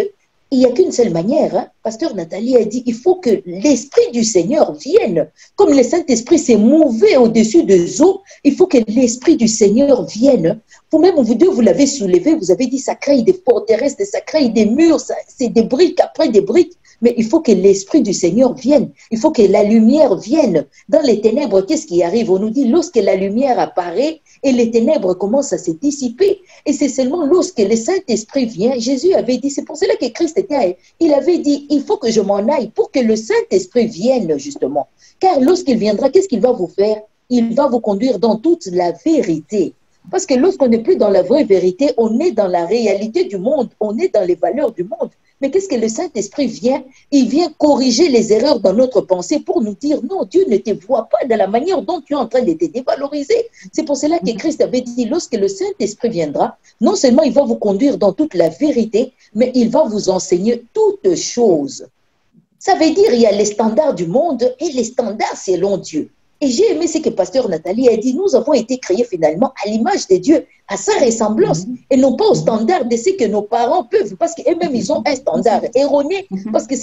il n'y a qu'une seule manière, hein? Pasteur Nathalie a dit, il faut que l'Esprit du Seigneur vienne. Comme le Saint-Esprit s'est mouvé au-dessus des eaux, il faut que l'Esprit du Seigneur vienne. Vous-même, vous deux, vous l'avez soulevé, vous avez dit, ça crée des forteresses, ça crée des murs, c'est des briques après des briques. Mais il faut que l'Esprit du Seigneur vienne. Il faut que la lumière vienne. Dans les ténèbres, qu'est-ce qui arrive? On nous dit, lorsque la lumière apparaît et les ténèbres commencent à se dissiper. Et c'est seulement lorsque le Saint-Esprit vient. Jésus avait dit, c'est pour cela que Christ était, il avait dit, il faut que je m'en aille pour que le Saint-Esprit vienne, justement. Car lorsqu'il viendra, qu'est-ce qu'il va vous faire? Il va vous conduire dans toute la vérité. Parce que lorsqu'on n'est plus dans la vraie vérité, on est dans la réalité du monde, on est dans les valeurs du monde. Mais qu'est-ce que le Saint-Esprit vient? Il vient corriger les erreurs dans notre pensée pour nous dire, non, Dieu ne te voit pas de la manière dont tu es en train de te dévaloriser. C'est pour cela que Christ avait dit, lorsque le Saint-Esprit viendra, non seulement il va vous conduire dans toute la vérité, mais il va vous enseigner toutes choses. Ça veut dire, il y a les standards du monde et les standards selon Dieu. Et j'ai aimé ce que Pasteur Nathalie a dit, nous avons été créés finalement à l'image de Dieu, à sa ressemblance, et non pas au standard de ce que nos parents peuvent, parce qu'eux-mêmes, ils ont un standard erroné, parce que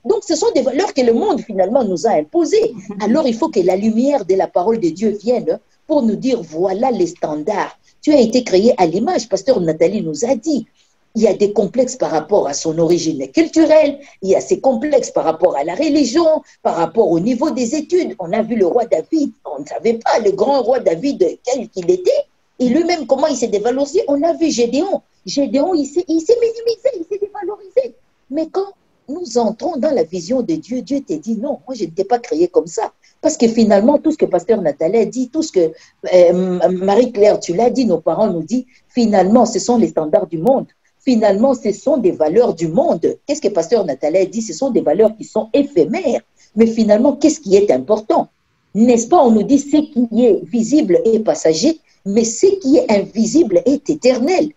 donc ce sont des valeurs que le monde finalement nous a imposées. Alors il faut que la lumière de la parole de Dieu vienne pour nous dire, voilà les standards. Tu as été créé à l'image, Pasteur Nathalie nous a dit. Il y a des complexes par rapport à son origine culturelle, il y a ces complexes par rapport à la religion, par rapport au niveau des études. On a vu le roi David, on ne savait pas le grand roi David quel qu'il était, et lui-même comment il s'est dévalorisé. On a vu Gédéon, il s'est minimisé, il s'est dévalorisé. Mais quand nous entrons dans la vision de Dieu, Dieu t'a dit non, moi je ne t'ai pas créé comme ça. Parce que finalement, tout ce que Pasteur Nathalie a dit, tout ce que Marie-Claire, tu l'as dit, nos parents nous disent, finalement, ce sont les standards du monde. Finalement, ce sont des valeurs du monde. Qu'est-ce que Pasteur Nathalie a dit? Ce sont des valeurs qui sont éphémères. Mais finalement, qu'est-ce qui est important? N'est-ce pas? On nous dit ce qui est visible est passager, mais ce qui est invisible est éternel.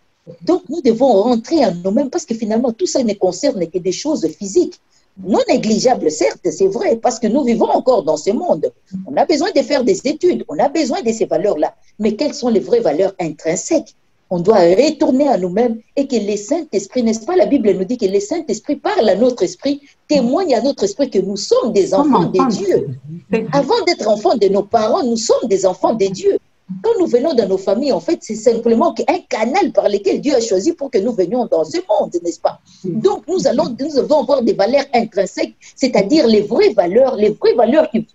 Donc, nous devons rentrer en nous-mêmes parce que finalement, tout ça ne concerne que des choses physiques. Non négligeables, certes, c'est vrai, parce que nous vivons encore dans ce monde. On a besoin de faire des études, on a besoin de ces valeurs-là. Mais quelles sont les vraies valeurs intrinsèques? On doit retourner à nous-mêmes et que le Saint-Esprit, n'est-ce pas, la Bible nous dit que le Saint-Esprit parle à notre esprit, témoigne à notre esprit que nous sommes des enfants de Dieu. Avant d'être enfants de nos parents, nous sommes des enfants de Dieu. Quand nous venons dans nos familles, en fait, c'est simplement un canal par lequel Dieu a choisi pour que nous venions dans ce monde, n'est-ce pas? Donc, nous devons avoir des valeurs intrinsèques, c'est-à-dire les vraies valeurs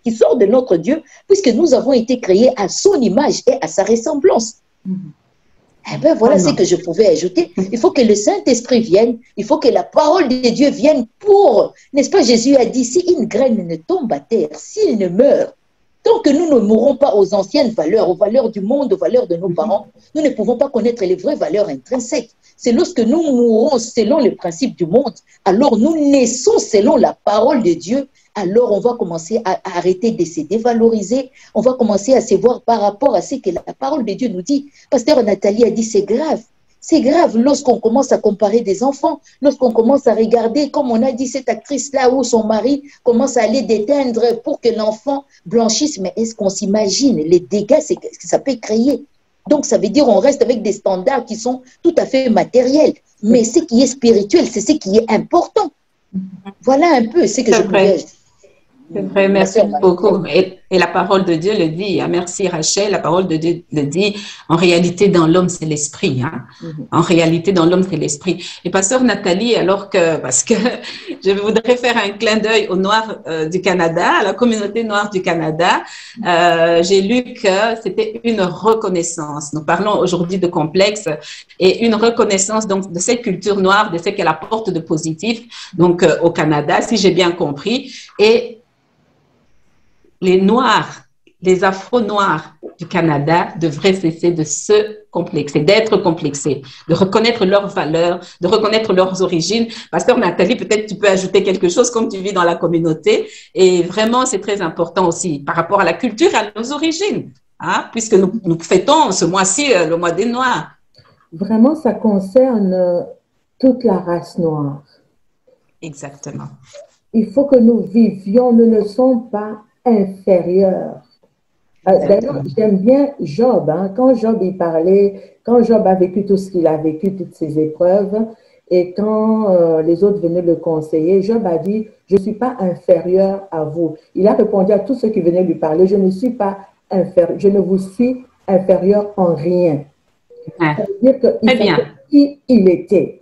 qui sortent de notre Dieu, puisque nous avons été créés à son image et à sa ressemblance. Eh bien, voilà ce que je pouvais ajouter. Il faut que le Saint-Esprit vienne, il faut que la parole de Dieu vienne pour, n'est-ce pas, Jésus a dit, si une graine ne tombe à terre, s'il ne meurt, tant que nous ne mourrons pas aux anciennes valeurs, aux valeurs du monde, aux valeurs de nos parents, nous ne pouvons pas connaître les vraies valeurs intrinsèques. C'est lorsque nous mourrons selon les principes du monde, alors nous naissons selon la parole de Dieu, alors on va commencer à arrêter de se dévaloriser, on va commencer à se voir par rapport à ce que la parole de Dieu nous dit. Pasteur Nathalie a dit, c'est grave. C'est grave lorsqu'on commence à comparer des enfants, lorsqu'on commence à regarder, comme on a dit, cette actrice-là où son mari commence à aller déteindre pour que l'enfant blanchisse. Mais est-ce qu'on s'imagine les dégâts que ça peut créer? Donc, ça veut dire qu'on reste avec des standards qui sont tout à fait matériels. Mais ce qui est spirituel, c'est ce qui est important. Voilà un peu ce que je pouvais dire. C'est vrai, merci beaucoup. Et la parole de Dieu le dit. Hein. Merci Rachel, la parole de Dieu le dit. En réalité, dans l'homme, c'est l'esprit. Hein. En réalité, dans l'homme, c'est l'esprit. Et pasteur Nathalie, parce que je voudrais faire un clin d'œil aux Noirs du Canada, à la communauté noire du Canada, j'ai lu que c'était une reconnaissance. Nous parlons aujourd'hui de complexe et une reconnaissance donc de cette culture noire, de ce qu'elle apporte de positif donc au Canada, si j'ai bien compris. Et les Noirs, les Afro-Noirs du Canada devraient cesser de se complexer, d'être complexés, de reconnaître leurs valeurs, de reconnaître leurs origines. Pasteur Nathalie, peut-être tu peux ajouter quelque chose comme tu vis dans la communauté. Et vraiment, c'est très important aussi par rapport à la culture et à nos origines, hein, puisque nous fêtons ce mois-ci le mois des Noirs. Vraiment, ça concerne toute la race noire. Exactement. Il faut que nous vivions, nous ne sommes pas inférieurs. D'ailleurs, j'aime bien Job. Hein, quand Job y parlait, quand Job a vécu tout ce qu'il a vécu, toutes ses épreuves, et quand les autres venaient le conseiller, Job a dit, je ne suis pas inférieur à vous. Il a répondu à tous ceux qui venaient lui parler, je ne suis pas inférieur, je ne vous suis inférieur en rien. Ça veut dire qu'il savait qui il était.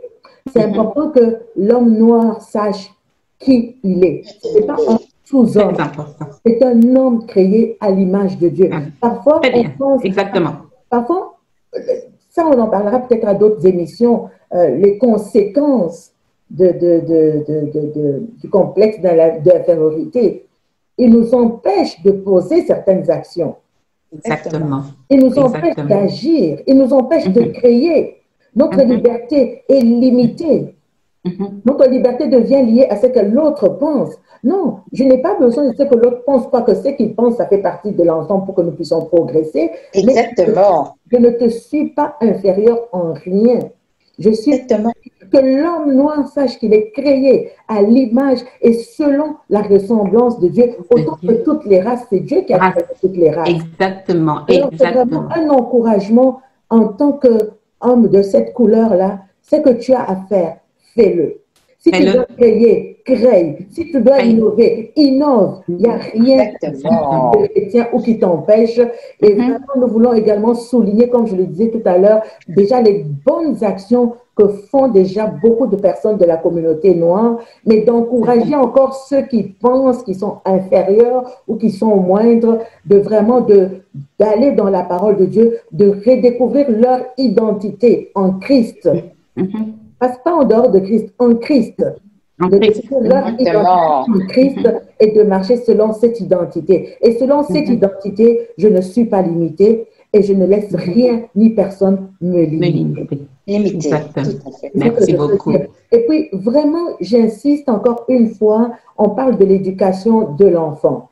C'est important que l'homme noir sache qui il est. Ce n'est pas un sous-homme. C'est un homme créé à l'image de Dieu. Parfois, on pense... Exactement. Parfois, ça on en parlera peut-être à d'autres émissions, les conséquences du complexe d'infériorité. Ils nous empêchent de poser certaines actions. Exactement. Ils nous empêchent d'agir. Ils nous empêchent de créer. Notre liberté est limitée. Notre liberté devient liée à ce que l'autre pense. Non, je n'ai pas besoin de ce que l'autre pense, pas que ce qu'il pense, ça fait partie de l'ensemble pour que nous puissions progresser. Exactement. Je ne te suis pas inférieur en rien. Je suis Exactement. Que l'homme noir sache qu'il est créé à l'image et selon la ressemblance de Dieu. Autant que toutes les races, c'est Dieu qui a créé toutes les races. Exactement. Alors, c'est vraiment un encouragement en tant qu'homme de cette couleur-là. Ce que tu as à faire, fais-le. Si tu dois créer, crée. Si tu dois innover, innove. Il n'y a rien qui te retient ou qui t'empêche. Et vraiment, nous voulons également souligner, comme je le disais tout à l'heure, déjà les bonnes actions que font déjà beaucoup de personnes de la communauté noire, mais d'encourager encore ceux qui pensent qu'ils sont inférieurs ou qui sont moindres, de vraiment d'aller dans la parole de Dieu, de redécouvrir leur identité en Christ. Pas en dehors de Christ, en Christ. de définir leur identité Exactement. en Christ et de marcher selon cette identité. Et selon cette identité, je ne suis pas limitée et je ne laisse rien ni personne me limiter. Limité, Exactement. tout à fait. C'est ce que Merci je peux beaucoup. dire. Et puis, vraiment, j'insiste encore une fois, on parle de l'éducation de l'enfant.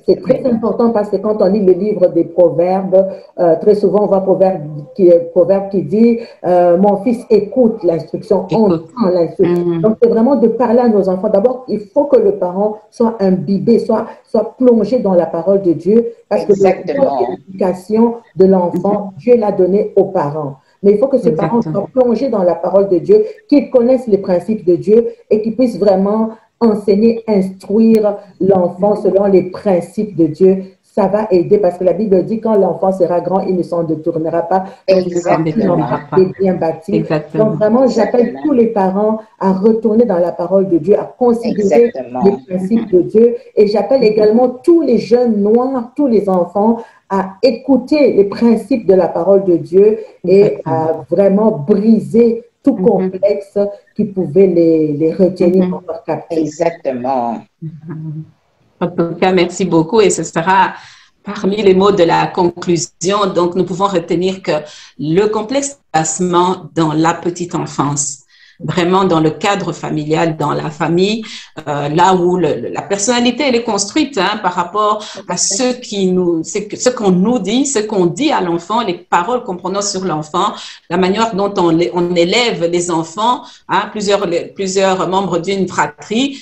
C'est très important parce que quand on lit le livre des Proverbes, très souvent on voit proverbe qui dit mon fils écoute l'instruction, Écoute. entend l'instruction. Donc c'est vraiment de parler à nos enfants. D'abord, il faut que le parent soit imbibé, soit plongé dans la parole de Dieu parce que Exactement. l'éducation de l'enfant, Dieu l'a donné aux parents. Mais il faut que ce parent soit plongé dans la parole de Dieu, qu'il connaisse les principes de Dieu et qu'il puisse vraiment enseigner, instruire l'enfant selon les principes de Dieu. Ça va aider parce que la Bible dit quand l'enfant sera grand, il ne s'en détournera pas. Exactement. Il est bien bâti. Exactement. Donc vraiment, j'appelle tous les parents à retourner dans la parole de Dieu, à considérer les principes de Dieu. Et j'appelle également tous les jeunes noirs, tous les enfants à écouter les principes de la parole de Dieu et à vraiment briser tout complexe qui pouvait les retenir dans leur captivité. Exactement. En tout cas, merci beaucoup et ce sera parmi les mots de la conclusion. Donc, nous pouvons retenir que le complexe placement dans la petite enfance, vraiment dans le cadre familial, dans la famille, là où la personnalité elle est construite par rapport à ce qu'on nous dit, ce qu'on dit à l'enfant, les paroles qu'on prononce sur l'enfant, la manière dont on élève les enfants, plusieurs membres d'une fratrie.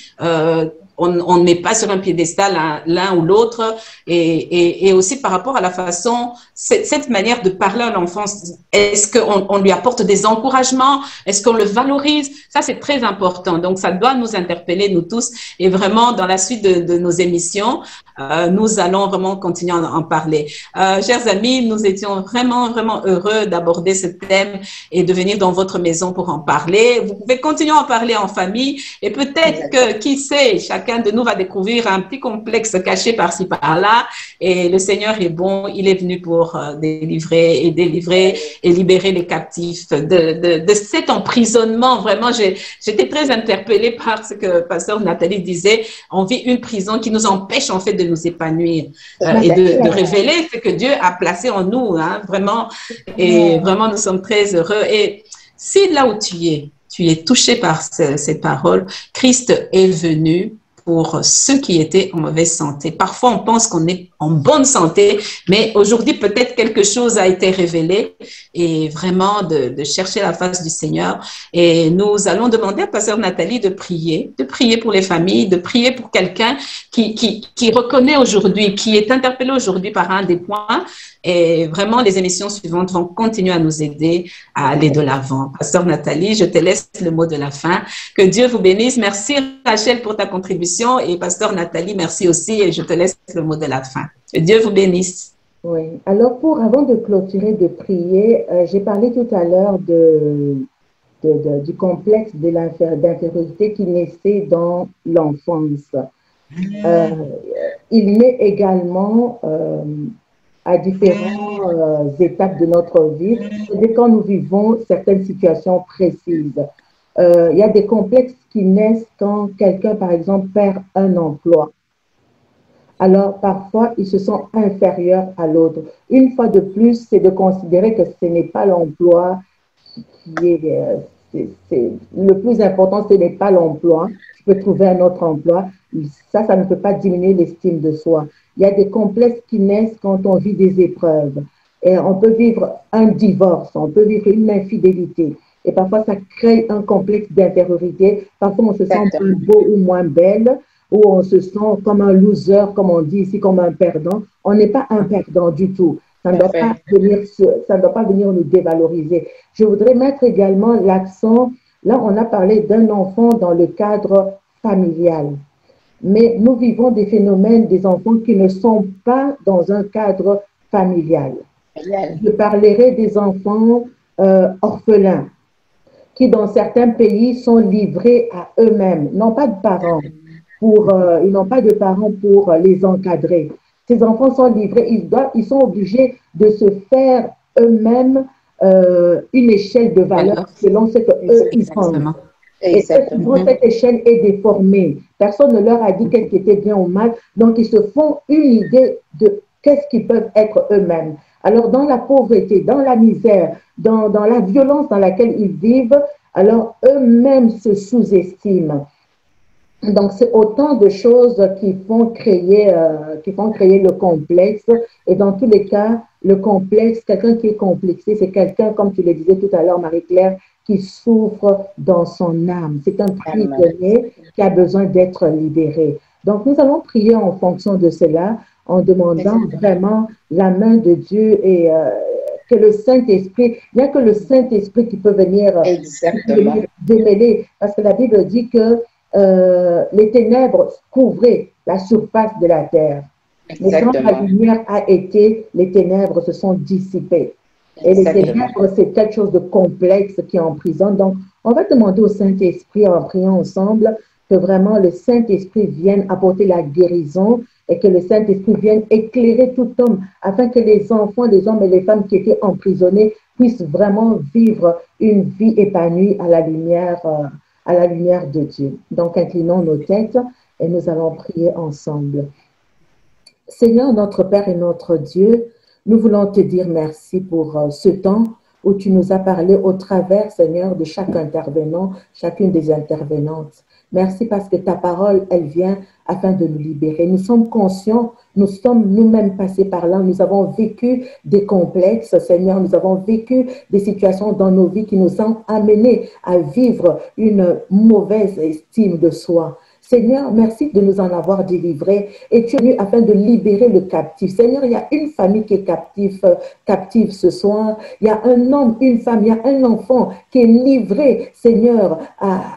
On ne met pas sur un piédestal l'un ou l'autre et aussi par rapport à la façon, cette manière de parler à l'enfant, est-ce qu'on lui apporte des encouragements? Est-ce qu'on le valorise? Ça, c'est très important. Donc, ça doit nous interpeller, nous tous. Et vraiment, dans la suite de nos émissions, nous allons vraiment continuer à en parler. Chers amis, nous étions vraiment, vraiment heureux d'aborder ce thème et de venir dans votre maison pour en parler. Vous pouvez continuer à en parler en famille et peut-être que, qui sait, chacun de nous va découvrir un petit complexe caché par-ci, par-là. Et le Seigneur est bon. Il est venu pour délivrer et libérer les captifs de cet emprisonnement. Vraiment, j'étais très interpellée par ce que Pasteur Nathalie disait. On vit une prison qui nous empêche en fait de nous épanouir et de révéler ce que Dieu a placé en nous. Vraiment. Et vraiment, nous sommes très heureux. Et si là où tu es touché par ces paroles, Christ est venu pour ceux qui étaient en mauvaise santé. Parfois, on pense qu'on est en bonne santé, mais aujourd'hui, peut-être quelque chose a été révélé et vraiment de chercher la face du Seigneur. Et nous allons demander à Pasteur Nathalie de prier pour les familles, de prier pour quelqu'un qui reconnaît aujourd'hui, qui est interpellé aujourd'hui par un des points. Et vraiment, les émissions suivantes vont continuer à nous aider à aller de l'avant. Pasteur Nathalie, je te laisse le mot de la fin. Que Dieu vous bénisse. Merci Rachel pour ta contribution et Pasteur Nathalie, merci aussi et je te laisse le mot de la fin. Que Dieu vous bénisse. Oui. Alors, avant de clôturer, de prier, j'ai parlé tout à l'heure du complexe d'infériorité qui naissait dans l'enfance. Il naît également à différentes étapes de notre vie, c'est quand nous vivons certaines situations précises. Il y a des complexes qui naissent quand quelqu'un, par exemple, perd un emploi. Alors, parfois, ils se sentent inférieurs à l'autre. Une fois de plus, c'est de considérer que ce n'est pas l'emploi qui est... le plus important, ce n'est pas l'emploi. Tu peux trouver un autre emploi. Ça ne peut pas diminuer l'estime de soi. Il y a des complexes qui naissent quand on vit des épreuves. Et on peut vivre un divorce, on peut vivre une infidélité. Et parfois, ça crée un complexe d'infériorité. Parfois, on se sent plus beau ou moins belle, ou on se sent comme un loser, comme on dit ici, comme un perdant. On n'est pas un perdant du tout. Ça ne doit pas venir nous dévaloriser. Je voudrais mettre également l'accent, là, on a parlé d'un enfant dans le cadre familial. Mais nous vivons des phénomènes des enfants qui ne sont pas dans un cadre familial. Je parlerai des enfants orphelins qui, dans certains pays, sont livrés à eux-mêmes, n'ont pas de parents ils n'ont pas de parents pour les encadrer. Ces enfants sont livrés, ils sont obligés de se faire eux-mêmes une échelle de valeur selon ce qu'eux ils pensent. Et très souvent, Exactement. cette échelle est déformée. Personne ne leur a dit qu'est-ce qui était bien ou mal. Donc, ils se font une idée de qu'est-ce qu'ils peuvent être eux-mêmes. Alors, dans la pauvreté, dans la misère, dans la violence dans laquelle ils vivent, alors eux-mêmes se sous-estiment. Donc, c'est autant de choses qui font créer le complexe. Et dans tous les cas, le complexe, quelqu'un qui est complexé, c'est quelqu'un, comme tu le disais tout à l'heure, Marie-Claire, qui souffre dans son âme. C'est un Amen. prisonnier qui a besoin d'être libéré. Donc, nous allons prier en fonction de cela, en demandant vraiment la main de Dieu et que le Saint-Esprit, il n'y a que le Saint-Esprit qui peut Exactement. venir démêler, parce que la Bible dit que les ténèbres couvraient la surface de la terre. Mais quand la Exactement. lumière a été, les ténèbres se sont dissipées. Et les Exactement. ténèbres, c'est quelque chose de complexe qui emprisonne. Donc, on va demander au Saint-Esprit, en priant ensemble, que vraiment le Saint-Esprit vienne apporter la guérison et que le Saint-Esprit vienne éclairer tout homme afin que les enfants, les hommes et les femmes qui étaient emprisonnés puissent vraiment vivre une vie épanouie à la lumière de Dieu. Donc, inclinons nos têtes et nous allons prier ensemble. Seigneur, notre Père et notre Dieu, nous voulons te dire merci pour ce temps où tu nous as parlé au travers, Seigneur, de chaque intervenant, chacune des intervenantes. Merci parce que ta parole, elle vient afin de nous libérer. Nous sommes conscients, nous sommes nous-mêmes passés par là, nous avons vécu des complexes, Seigneur, nous avons vécu des situations dans nos vies qui nous ont amenés à vivre une mauvaise estime de soi. Seigneur, merci de nous en avoir délivrés et tu es venu afin de libérer le captif. Seigneur, il y a une famille qui est captive ce soir. Il y a un homme, une femme, il y a un enfant qui est livré, Seigneur,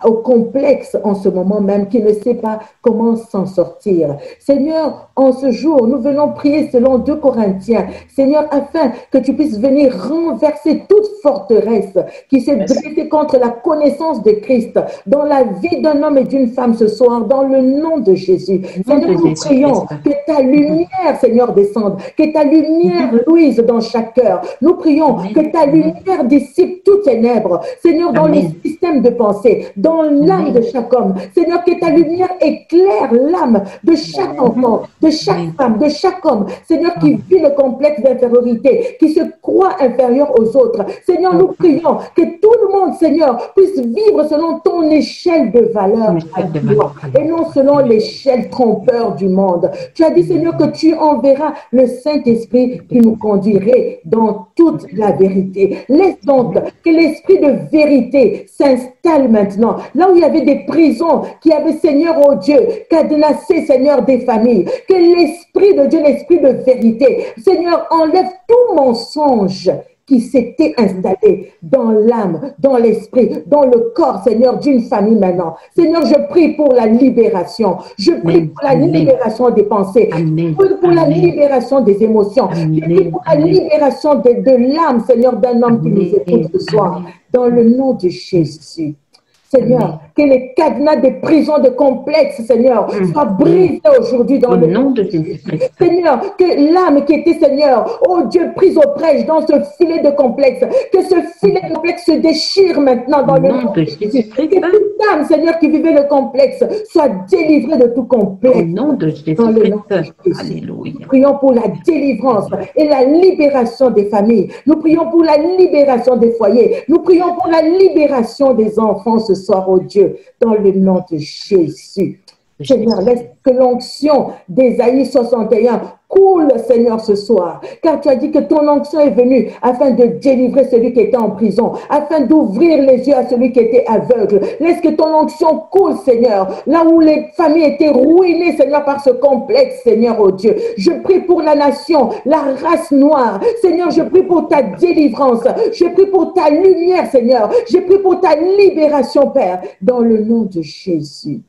au complexe en ce moment même, qui ne sait pas comment s'en sortir. Seigneur, en ce jour, nous venons prier selon 2 Corinthiens. Seigneur, afin que tu puisses venir renverser toute forteresse qui s'est dressée contre la connaissance de Christ dans la vie d'un homme et d'une femme ce soir, dans le nom de Jésus. Seigneur, nous prions que ta lumière, Seigneur, descende, que ta lumière luise dans chaque cœur. Nous prions que ta lumière dissipe toutes ténèbres, Seigneur, dans le système de pensée, dans l'âme de chaque homme. Seigneur, que ta lumière éclaire l'âme de chaque enfant, de chaque femme, de chaque homme. Seigneur, qui vit le complexe d'infériorité, qui se croit inférieur aux autres. Seigneur, nous prions que tout le monde, Seigneur, puisse vivre selon ton échelle de valeur à toi et non selon l'échelle trompeur du monde. Tu as dit, Seigneur, que tu enverras le Saint-Esprit qui nous conduirait dans toute la vérité. Laisse donc que l'esprit de vérité s'installe maintenant. Là où il y avait des prisons qui avaient, Seigneur, oh Dieu, cadenassé, Seigneur, des familles. Que l'esprit de Dieu, l'esprit de vérité, Seigneur, enlève tout mensonge qui s'était installé dans l'âme, dans l'esprit, dans le corps, Seigneur, d'une famille maintenant. Seigneur, je prie pour la libération. Je prie pour la libération des pensées. Je prie pour la libération des émotions. Je prie pour la libération de l'âme, Seigneur, d'un homme qui nous écoute ce soir. Dans le nom de Jésus. Seigneur, que les cadenas des prisons de complexes, Seigneur, soient brisés aujourd'hui dans le nom de Jésus. Seigneur, que l'âme qui était, Seigneur, oh Dieu, prise au prêche dans ce filet de complexe, que ce filet de complexe se déchire maintenant dans le nom de Jésus. Que toute âme, Seigneur, qui vivait le complexe, soit délivrée de tout complexe. Au nom de Jésus. Dans le nom de Jésus. Alléluia. Nous prions pour la délivrance et la libération des familles. Nous prions pour la libération des foyers. Nous prions pour la libération des enfants ce soir, oh Dieu, dans le nom de Jésus. Seigneur, laisse que l'onction d'Ésaïe 61 coule, Seigneur, ce soir. Car tu as dit que ton onction est venue afin de délivrer celui qui était en prison, afin d'ouvrir les yeux à celui qui était aveugle. Laisse que ton onction coule, Seigneur, là où les familles étaient ruinées, Seigneur, par ce complexe, Seigneur, oh Dieu. Je prie pour la nation, la race noire. Seigneur, je prie pour ta délivrance. Je prie pour ta lumière, Seigneur. Je prie pour ta libération, Père, dans le nom de Jésus.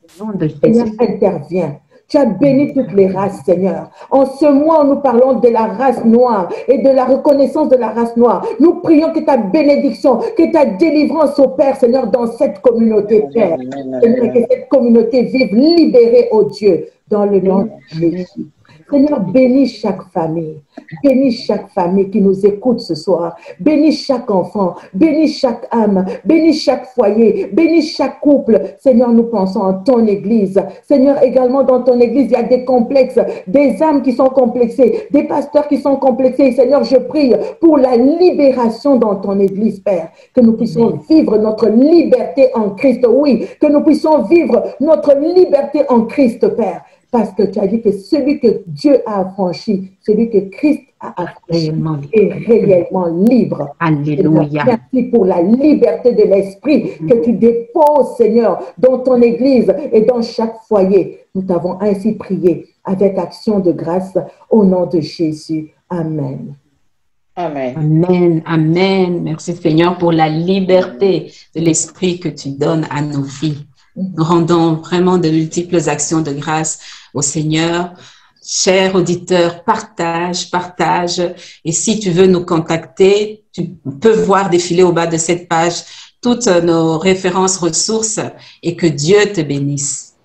Seigneur, interviens. Tu as béni toutes les races, Seigneur. En ce mois, nous parlons de la race noire et de la reconnaissance de la race noire. Nous prions que ta bénédiction, que ta délivrance opère, Seigneur, dans cette communauté, Père. Seigneur, que cette communauté vive libérée, oh Dieu, dans le nom de Jésus. Seigneur, bénis chaque famille. Bénis chaque famille qui nous écoute ce soir. Bénis chaque enfant. Bénis chaque âme. Bénis chaque foyer. Bénis chaque couple. Seigneur, nous pensons en ton Église. Seigneur, également dans ton Église, il y a des complexes, des âmes qui sont complexées, des pasteurs qui sont complexés. Seigneur, je prie pour la libération dans ton Église, Père. Que nous puissions vivre notre liberté en Christ. Oui, que nous puissions vivre notre liberté en Christ, Père. Parce que tu as dit que celui que Dieu a affranchi, celui que Christ a affranchi est réellement libre. Alléluia. Merci pour la liberté de l'esprit que tu déposes, Seigneur, dans ton Église et dans chaque foyer. Nous t'avons ainsi prié avec action de grâce au nom de Jésus. Amen. Amen. Amen, amen. Merci Seigneur pour la liberté de l'esprit que tu donnes à nos vies. Nous rendons vraiment de multiples actions de grâce au Seigneur. Chers auditeurs, partage. Et si tu veux nous contacter, tu peux voir défiler au bas de cette page toutes nos références ressources et que Dieu te bénisse.